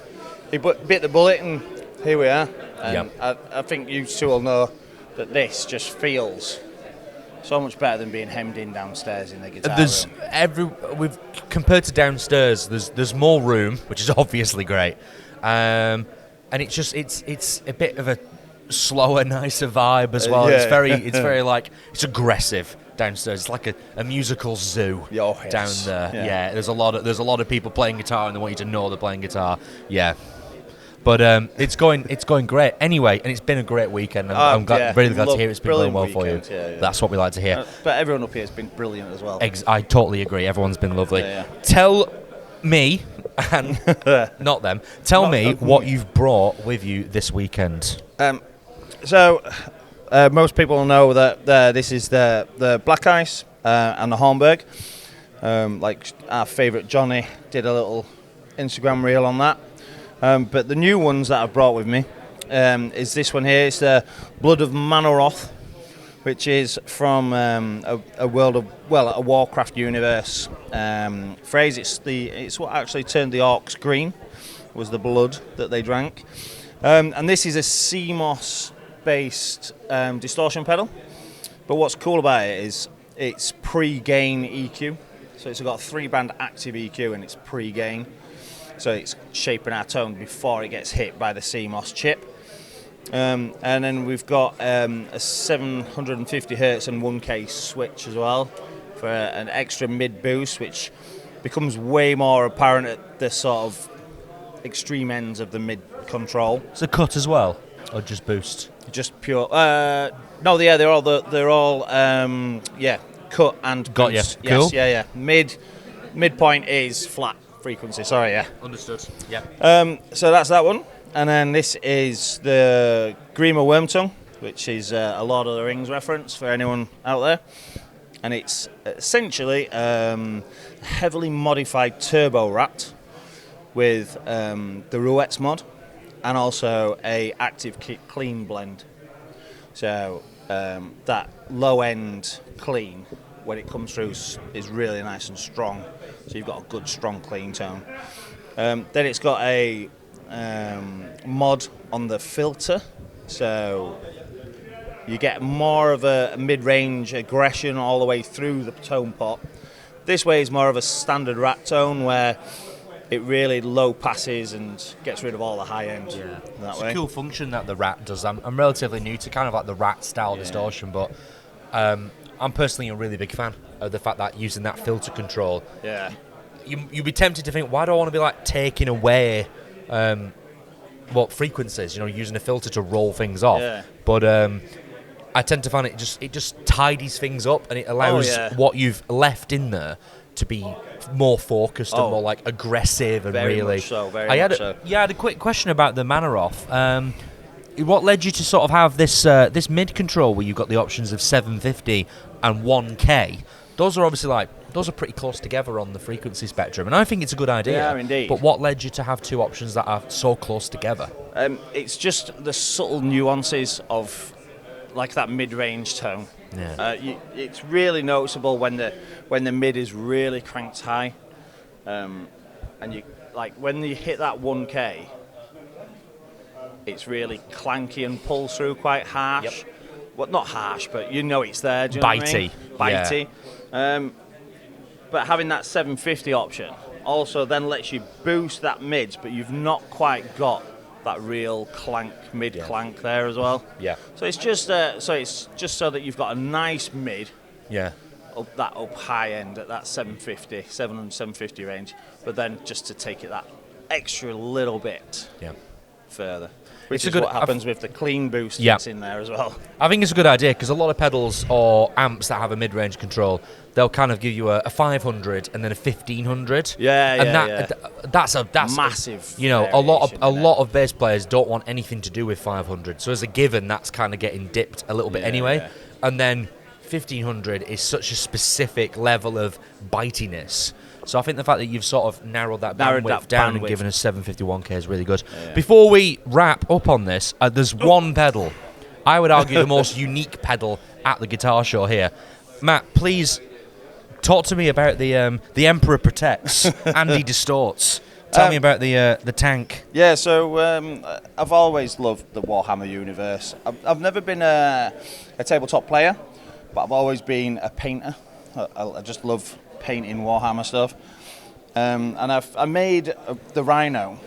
he bit the bullet, and here we are. And I think you two will know that this just feels so much better than being hemmed in downstairs in the guitar room. We've compared to downstairs. There's more room, which is obviously great, and it's a bit of a slower, nicer vibe as well. Yeah. It's very like it's aggressive downstairs. It's like a musical zoo down there. Yeah, there's a lot of people playing guitar, and they want you to know they're playing guitar. Yeah. But it's going great anyway, and it's been a great weekend. I'm really glad to hear it's been going well for you. Yeah. That's what we like to hear. But everyone up here has been brilliant as well. I totally agree. Everyone's been lovely. Yeah. Tell me, and not them. Tell me what you've brought with you this weekend. So most people know that this is the Black Ice and the Hornberg. Like our favourite Jonny did a little Instagram reel on that. But the new ones that I've brought with me is this one here. It's the Blood of Manoroth, which is from a Warcraft universe phrase. It's what actually turned the orcs green, was the blood that they drank. And this is a CMOS-based distortion pedal. But what's cool about it is it's pre-gain EQ. So it's got a 3-band active EQ and it's pre-gain. So it's shaping our tone before it gets hit by the CMOS chip. And then we've got a 750 Hz and 1K switch as well for an extra mid boost, which becomes way more apparent at the sort of extreme ends of the mid control. It's a cut as well, or just boost? Just pure. No, yeah, they're all cut and got boost. you. Cool. Yes, yeah. Midpoint is flat frequency. Sorry, yeah. Understood. Yeah. So that's that one. and then this is the Grima Wormtongue, which is a Lord of the Rings reference for anyone out there. And it's essentially heavily modified turbo rat with the Rouettes mod and also a active clean blend. So that low end clean, when it comes through, is really nice and strong. So you've got a good strong clean tone. Then it's got a mod on the filter, so you get more of a mid-range aggression all the way through the tone pot. This way is more of a standard rat tone where it really low passes and gets rid of all the high end. Yeah, that it's way. a cool function that the rat does. I'm relatively new to kind of like the rat style distortion, but I'm personally a really big fan of the fact that using that filter control. Yeah. You'd be tempted to think, why do I want to be like taking away frequencies? Using a filter to roll things off. Yeah. But I tend to find it just tidies things up, and it allows what you've left in there to be more focused and more like aggressive and very really. Much so, very I much so. had a quick question about the Manaroff. What led you to sort of have this mid control where you've got the options of 750 and 1K? Those are obviously those are pretty close together on the frequency spectrum, and I think it's a good idea. Yeah, indeed. But what led you to have two options that are so close together? It's just the subtle nuances of like that mid-range tone. Yeah. It's really noticeable when the mid is really cranked high, and you like when you hit that 1K, it's really clanky and pulls through quite harsh. Yep. Well, not harsh, but you know it's there. Do you know what I mean? Bitey. But having that 750 option also then lets you boost that mids, but you've not quite got that real mid clank there as well. Yeah. So it's just so that you've got a nice mid. Yeah. Up high end at that 750 range, but then just to take it that extra little bit further. Which is what happens with the clean boost that's in there as well. I think it's a good idea because a lot of pedals or amps that have a mid-range control, they'll kind of give you a 500 and then a 1500. That's massive. A lot of bass players don't want anything to do with 500. So as a given, that's kind of getting dipped a little bit anyway. Yeah. And then 1500 is such a specific level of bitiness. So I think the fact that you've sort of narrowed that bandwidth down and given us 751K is really good. Yeah. Before we wrap up on this, there's one pedal. I would argue the most unique pedal at the guitar show here. Matt, please talk to me about the Emperor Protects, Andy Distorts. Tell me about the tank. Yeah, so I've always loved the Warhammer universe. I've never been a tabletop player, but I've always been a painter. I just love painting Warhammer stuff, and I made the Rhino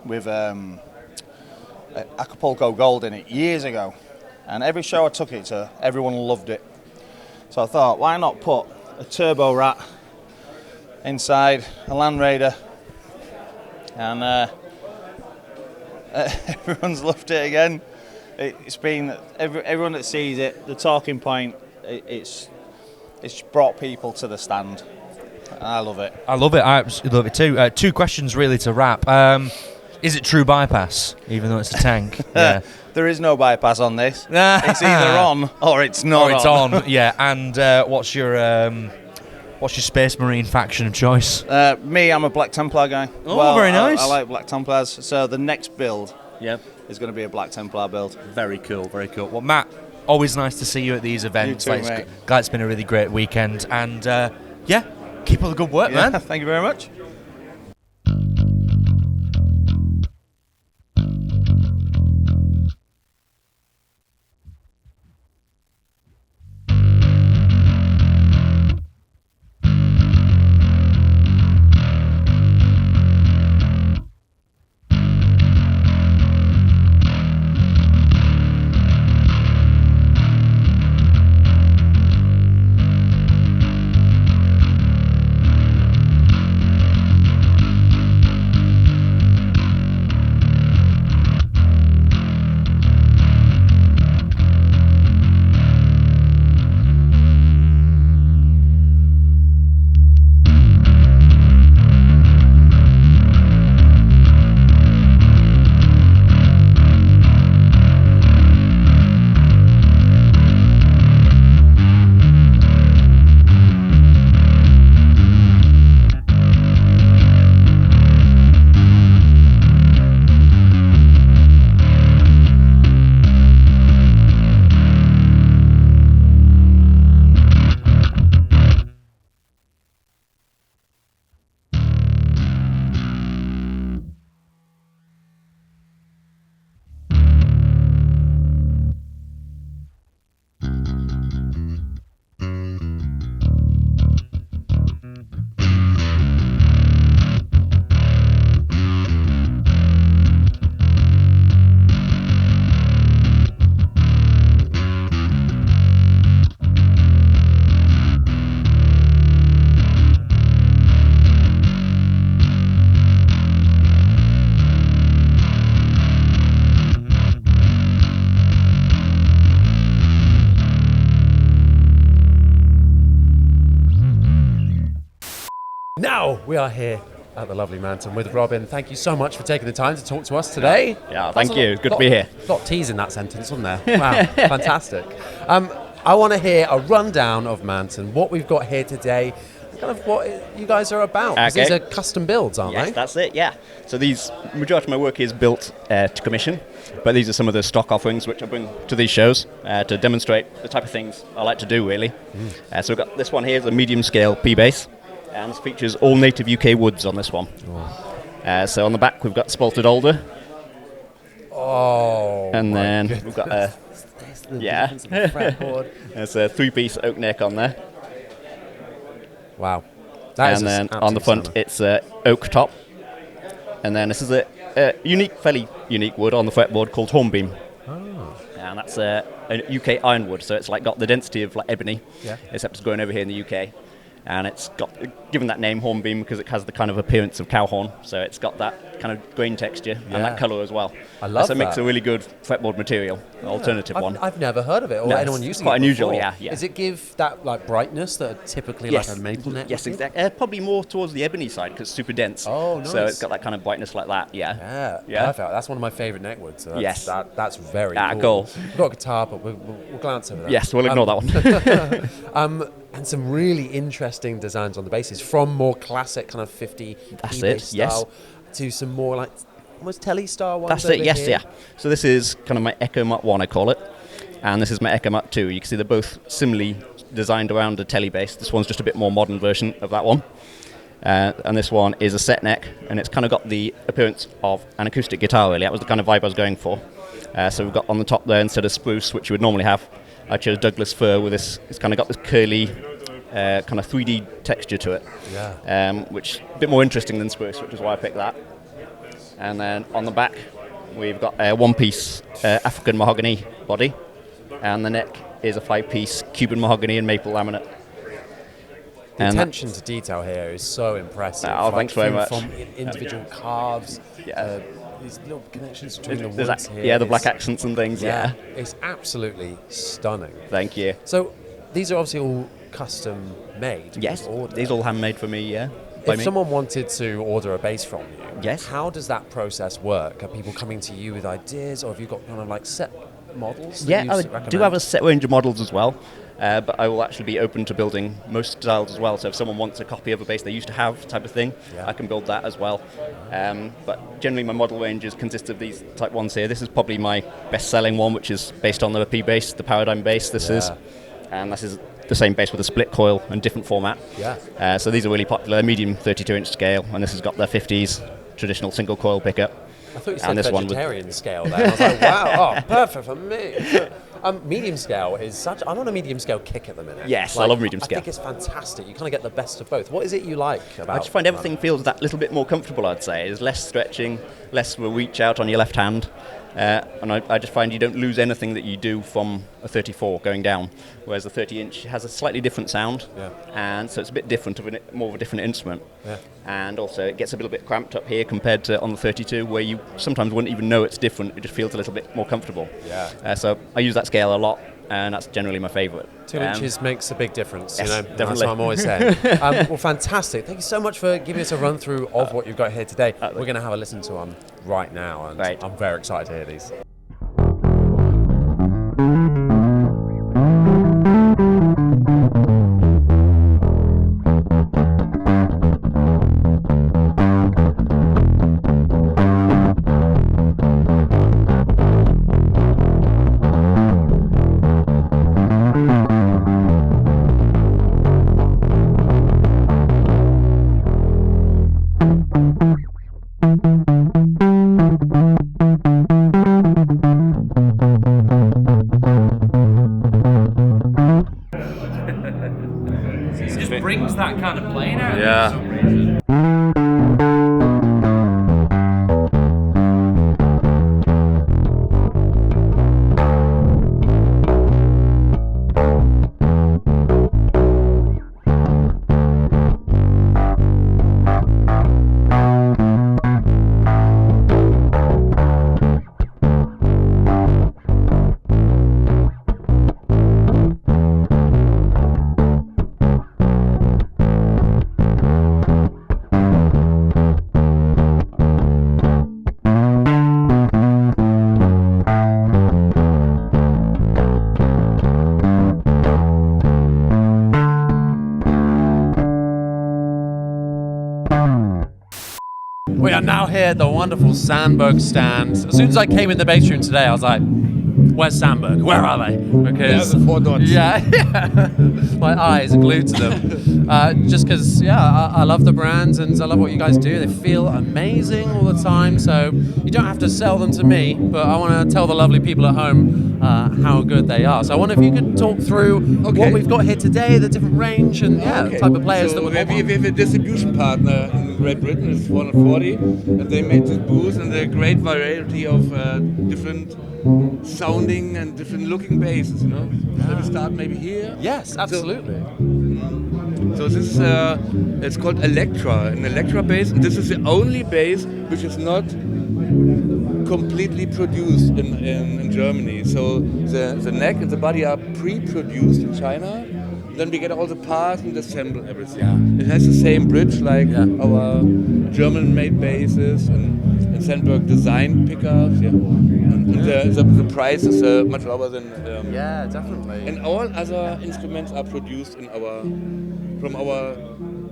with Acapulco Gold in it years ago, and every show I took it to, everyone loved it. So I thought, why not put a Turbo Rat inside a Land Raider, and everyone's loved it again. It's been everyone that sees it, the talking point. It's brought people to the stand. I love it. I love it. I absolutely love it too. Two questions really to wrap. Is it true bypass, even though it's a tank? Yeah. There is no bypass on this. It's either on or it's not. Or it's on. Yeah. And what's your Space Marine faction of choice? Me, I'm a Black Templar guy. Oh, very nice. I like Black Templars. So the next build is going to be a Black Templar build. Very cool. Very cool. Well, Matt, always nice to see you at these events. You too, mate. Glad it's been a really great weekend. And keep up the good work, man. Thank you very much. Now we are here at the lovely Manton with Robin. Thank you so much for taking the time to talk to us today. Yeah, thank you. Good to be here. A lot of T's in that sentence, wasn't there? Wow, fantastic. I want to hear a rundown of Manton, what we've got here today, kind of what you guys are about. 'Cause Okay. these are custom builds, aren't Yes, they? that's it, yeah. So majority of my work is built to commission, but these are some of the stock offerings which I bring to these shows to demonstrate the type of things I like to do, really. So we've got this one here, is a medium scale P-bass, and this features all native UK woods on this one. So on the back we've got spalted alder. Oh, and my then goodness. we've got a fretboard. there's a 3-piece oak neck on there. Wow. That is And then absolute on the front stunner. it's oak top. And then this is a fairly unique wood on the fretboard called hornbeam. And that's a UK ironwood, so it's like got the density of like ebony, except it's grown over here in the UK. And it's got given that name hornbeam because it has the kind of appearance of cow horn, so it's got that kind of grain texture and that colour as well. I love so it makes that. a really good fretboard material, an alternative one. I've never heard of it, or No, anyone it's using quite it unusual, before. yeah. Does it give that like brightness that typically Yes. like a maple neck? Yes, would give? exactly. Probably more towards the ebony side because it's super dense. Oh, nice. So it's got that kind of brightness like that. Yeah, Yeah. perfect. That's one of my favourite neckwoods. So Yes. that's very Ah, cool. cool. We've got a guitar, but we'll glance over that. Yes, we'll ignore that one. And some really interesting designs on the basses, from more classic kind of 50 That's P-bass it, yes. style to some more like almost telly-style ones. That's it, over yes, here. yeah. So this is kind of my Echo Mutt 1, I call it. And this is my Echo Mutt 2. You can see they're both similarly designed around a telly bass. This one's just a bit more modern version of that one. And this one is a set neck, and it's kind of got the appearance of an acoustic guitar, really. That was the kind of vibe I was going for. So we've got on the top there, instead of spruce, which you would normally have, I chose Douglas fir with this. It's kind of got this curly, kind of 3D texture to it, which is a bit more interesting than spruce, which is why I picked that. And then on the back, we've got a 1-piece African mahogany body, and the neck is a 5-piece Cuban mahogany and maple laminate. The And attention to detail here is so impressive. Oh, thanks very much. From individual carves, these little connections between the There's woods that- here. yeah, the black It's- accents and things, yeah. It's absolutely stunning. Thank you. So these are obviously all custom made. Yes, ordered. these all handmade for me, yeah. By If me. someone wanted to order a bass from you, Yes. how does that process work? Are people coming to you with ideas, or have you got kind of like set models? that Yeah, you I recommend? do have a set range of models as well, but I will actually be open to building most styles as well. So if someone wants a copy of a bass they used to have type of thing, I can build that as well. But generally my model ranges consist of these type ones here. This is probably my best-selling one, which is based on the P bass, the Paradigm bass this is. And this is the same bass with a split coil and different format. Yeah. So these are really popular, medium 32-inch scale, and this has got the 50s traditional single coil pickup. I thought you said And this one vegetarian scale there. I was like, wow, perfect for me. Medium scale is such... I'm on a medium scale kick at the minute. Yes, I love medium scale. I think it's fantastic. You kind of get the best of both. What is it you like about I just find everything feels that little bit more comfortable, I'd say. There's less stretching, less of a reach out on your left hand. And I just find you don't lose anything that you do from a 34 going down, whereas the 30-inch has a slightly different sound, and so it's a bit different, more of a different instrument. And also it gets a little bit cramped up here compared to on the 32, where you sometimes wouldn't even know it's different. It just feels a little bit more comfortable. So I use that scale a lot, and that's generally my favourite. 2 inches makes a big difference, Yes, you know. definitely. That's what I'm always saying. Well, fantastic. Thank you so much for giving us a run through of what you've got here today. We're going to have a listen to them right now, and I'm very excited to hear these. It just brings that kind of playing out. Yeah. For some reason. We are now here at the wonderful Sandberg stand. As soon as I came in the bass room today, I was like, where's Sandberg? Where are they? Because the 4 dots. Yeah, my eyes are glued to them. Just because, I love the brands and I love what you guys do. They feel amazing all the time. So you don't have to sell them to me, but I want to tell the lovely people at home how good they are. So I wonder if you could talk through what we've got here today, the different range, and the type of players that we we're have a distribution partner in Great Britain, it's 440, and they made this booth and a great variety of different sounding and different looking basses, Shall we start maybe here? Yes, absolutely. So this is, it's called Electra, an Electra bass, and this is the only bass which is not completely produced in Germany. So the neck and the body are pre-produced in China. Then we get all the parts and assemble everything. Yeah. It has the same bridge like our German-made basses and Sandberg design pickups. Yeah. And the price is much lower than. Definitely. And all other instruments are produced from our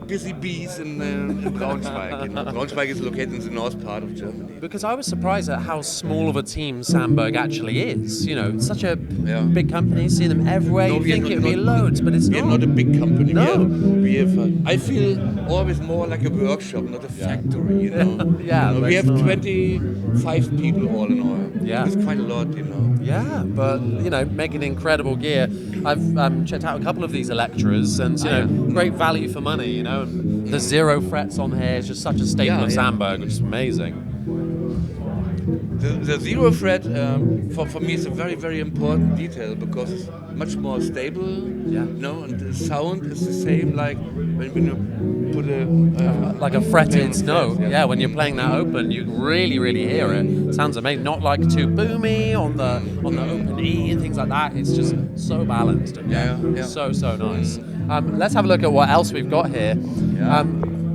busy bees in Braunschweig. Braunschweig is located in the north part of Germany. Because I was surprised at how small of a team Sandberg actually is. It's such a big company. See them everywhere. You think it would be loads, but it's not. We're not a big company. No. We have I feel always more like a workshop, not a factory. We have 25 people all in all. Yeah. It's quite a lot. Yeah, but making incredible gear. I've checked out a couple of these Electras, and great value for money. And the 0 frets on here is just such a staple of Sandberg, which is amazing. The 0 fret for me is a very, very important detail because it's much more stable. And the sound is the same like when you put like a fretted note. When you're playing that open, you really, really hear it. It sounds amazing. Not like too boomy on the open E and things like that. It's just so balanced and so nice. Let's have a look at what else we've got here.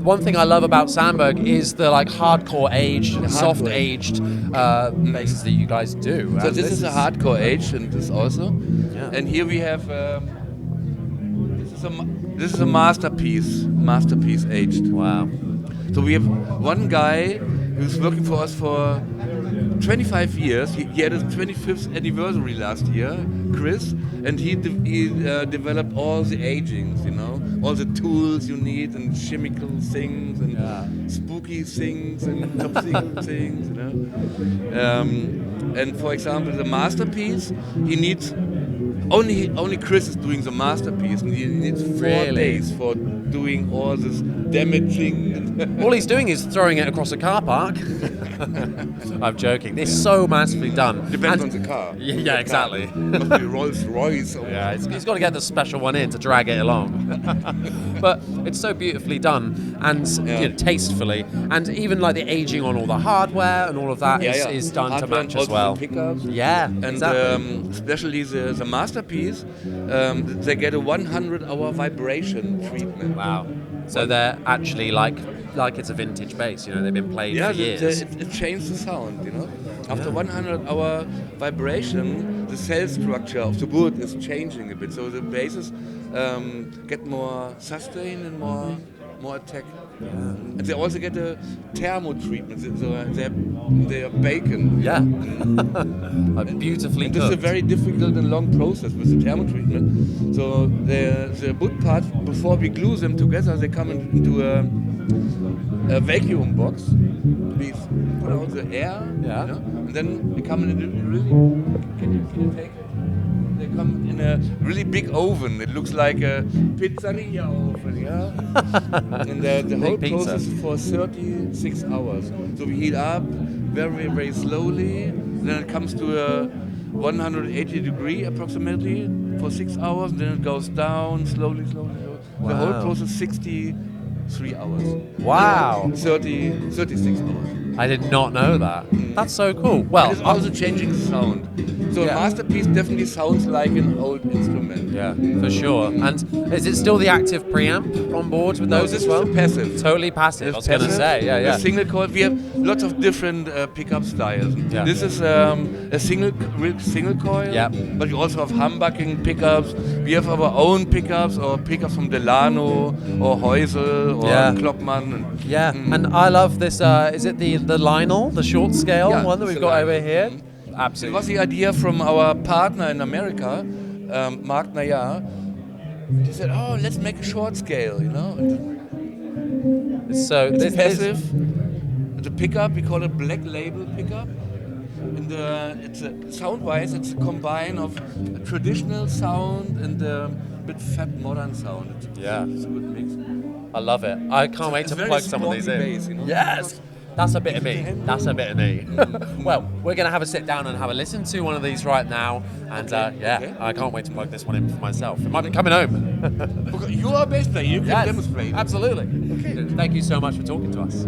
One thing I love about Sandberg is the hardcore aged, soft aged basses that you guys do. So this is a hardcore aged, and this also. And here we have this is a masterpiece aged. Wow. So we have one guy who's working for us for 25 years. He had his 25th anniversary last year, Chris, and he developed all the agings, all the tools you need and chemical things and spooky things and top secret things, And for example, the masterpiece, he needs only Chris is doing the masterpiece, and he needs 4 days for doing all this damaging. All he's doing is throwing it across a car park. I'm joking. It's so masterfully done. Depends on the car. Yeah, exactly. It must be Rolls Royce. He's got to get the special one in to drag it along. But it's so beautifully done and tastefully, and even like the aging on all the hardware and all of that is done hardware to match as well. Pickups. Yeah, and exactly. Especially the masterpiece, they get a 100-hour vibration treatment. Wow. So they're actually like it's a vintage bass, they've been played for years. It changed the sound, After 100-hour vibration, the cell structure of the wood is changing a bit, so the basses get more sustain and more attack. And they also get a thermo treatment, so they're bacon. Yeah. Beautifully and this is a very difficult and long process with the thermo treatment. So the wood parts, before we glue them together, they come into a vacuum box. We put out the air, and then they come in a really. Can you take it? They come in a really big oven. It looks like a pizzeria oven, and the whole process for 36 hours. So we heat up very, very slowly. Then it comes to a 180 degree approximately for 6 hours. And then it goes down slowly. Wow. The whole process 63 hours. Wow. 36 hours. I did not know that. That's so cool. Well, it's also changing the sound. So a masterpiece definitely sounds like an old instrument. Yeah, for sure. And is it still the active preamp on board with those this as well? is a passive. Totally passive. I was going to say, yeah. A single coil. We have lots of different pickup styles. Yeah. This is a single coil. Yeah. But we also have humbucking pickups. We have our own pickups or pickups from Delano or Heusel or Kloppmann. Yeah, and I love this. Is it the Lionel, the short scale one that we've got over here? It Absolutely. was the idea from our partner in America, Mark Nayar. He said, "Oh, let's make a short scale, you know." So It's this passive. The pickup, we call it Black Label pickup. And it's sound-wise, it's a combine of a traditional sound and a bit fat modern sound. It's a good mix. I love it. I can't wait to very plug some of these in. bass, you know? Yes. That's a bit of me. That's a bit of me. Well, we're going to have a sit down and have a listen to one of these right now. And I can't wait to plug this one in for myself. It might be coming home. Because you are a bass player, you can demonstrate. Absolutely. Okay. Thank you so much for talking to us.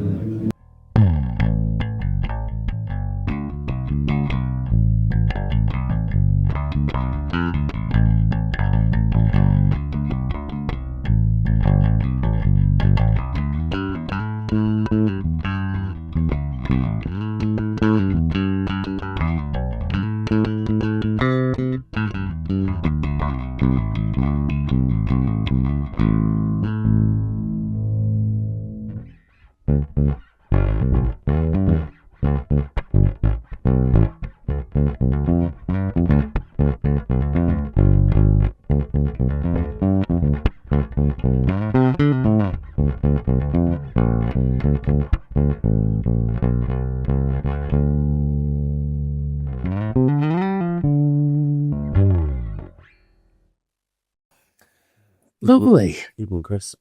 Lovely. Evening, Chris.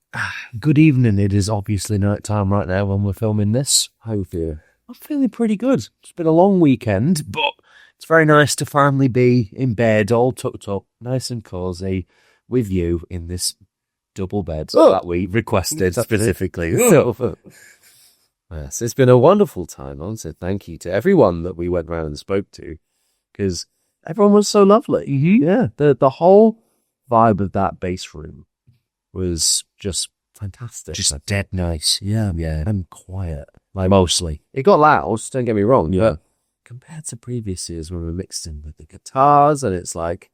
Good evening. It is obviously night time right now when we're filming this. How are you feeling? I'm feeling pretty good. It's been a long weekend, but it's very nice to finally be in bed, all tucked up, nice and cosy, with you in this double bed that we requested specifically. Yes, it's been a wonderful time. I want to say thank you to everyone that we went round and spoke to, because everyone was so lovely. Mm-hmm. Yeah, the whole vibe of that bass room was just fantastic. Just dead nice. Yeah. And quiet. Like, mostly. It got loud, don't get me wrong, but compared to previous years when we mixed in with the guitars and it's like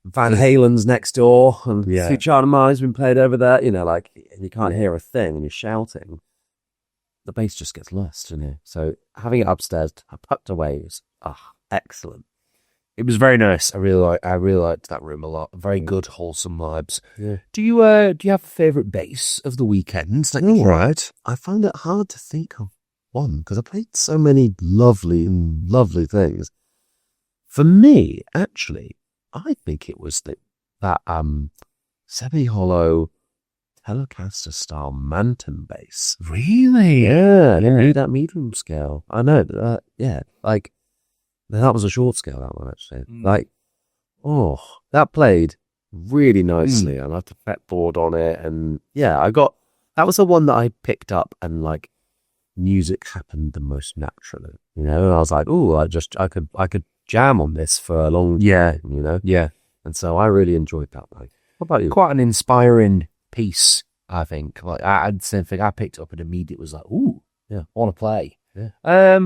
Van Halen's next door and Future Mine's been played over there, you know, like, and you can't hear a thing and you're shouting, the bass just gets lost, you know. So having it upstairs, tucked away is excellent. It was very nice. I really liked that room a lot. Very good, wholesome vibes. Yeah. Do you have a favourite bass of the weekend? All right. I found it hard to think of one because I played so many lovely things. For me, actually, I think it was that semi-hollow Telecaster style Manton bass. Really? Yeah. That medium scale. I know. Like. That was a short scale, that one, actually. Like, that played really nicely. And I had the fretboard on it. And that was the one that I picked up and, like, music happened the most naturally. You know, and I was like, I could jam on this for a long time, you know? Yeah. And so I really enjoyed that, mate. What about you? Quite an inspiring piece, I think. Like, I had the same thing. I picked it up and immediately was like, I want to play. Yeah.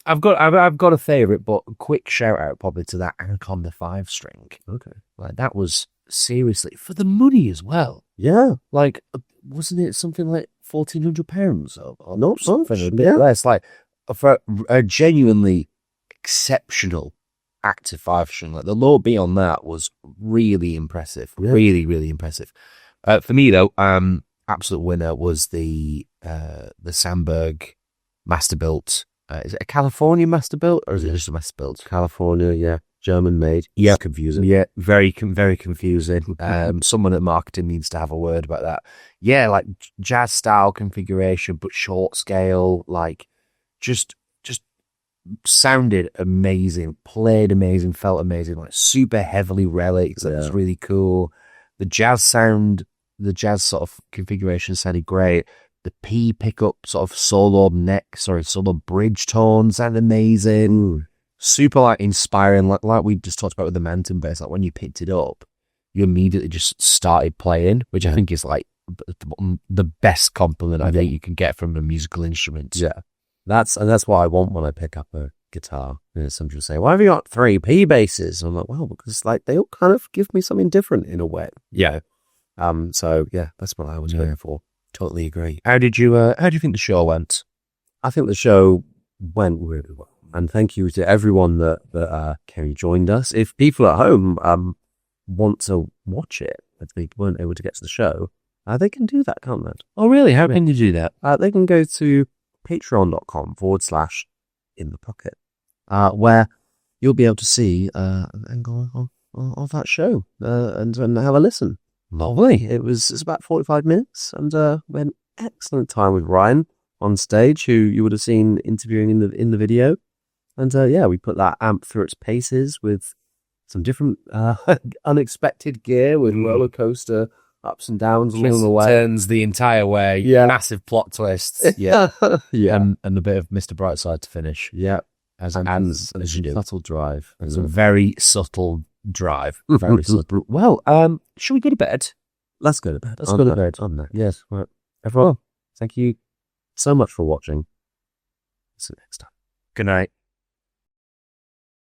I've got a favourite, but a quick shout out probably to that Anaconda 5-string. Okay. Like, that was seriously for the money as well. Yeah. Like, wasn't it something like £1,400 or not something a bit less? Like, for a genuinely exceptional active 5-string. Like, the low B on that was really impressive. Yeah. Really, really impressive. For me though, absolute winner was the Sandberg Masterbuilt. Is it a California Masterbuilt or is it just a Masterbuilt? California, yeah. German made. Yeah. Confusing. Yeah, very confusing. Someone at marketing needs to have a word about that. Yeah, like jazz style configuration, but short scale, like just sounded amazing, played amazing, felt amazing, like super heavily relics. That was really cool. The jazz sort of configuration sounded great. The P pickup sort of solo bridge tone sounded amazing. super like inspiring, like we just talked about with the Manton bass. Like when you picked it up, you immediately just started playing, which I think is like the best compliment I think you can get from a musical instrument. Yeah, that's what I want when I pick up a guitar. Some people say, "Why have you got 3 P basses?" I'm like, well, because like they all kind of give me something different in a way. Yeah. So yeah, that's what I was going for. Totally agree. How did you think the show went? I think the show went really well, and thank you to everyone that came and joined us. If people at home want to watch it, if they weren't able to get to the show, they can do that, can't they? Oh, really? How can you do that? They can go to patreon.com/inthepocket, where you'll be able to see and go on that show and have a listen. Lovely. It's about 45 minutes, and we had an excellent time with Ryan on stage, who you would have seen interviewing in the video. And yeah, we put that amp through its paces with some different unexpected gear, with roller coaster ups and downs along the way. Turns the entire way. Yeah. Massive plot twists. Yeah. Yeah. And a bit of Mr. Brightside to finish. Yeah. As you do. Subtle drive. It's a very subtle drive. Very subtle. Well, should we go to bed? Let's go to bed. Let's go to bed. On that. Yes. Right. Everyone, thank you so much for watching. See you next time. Good night.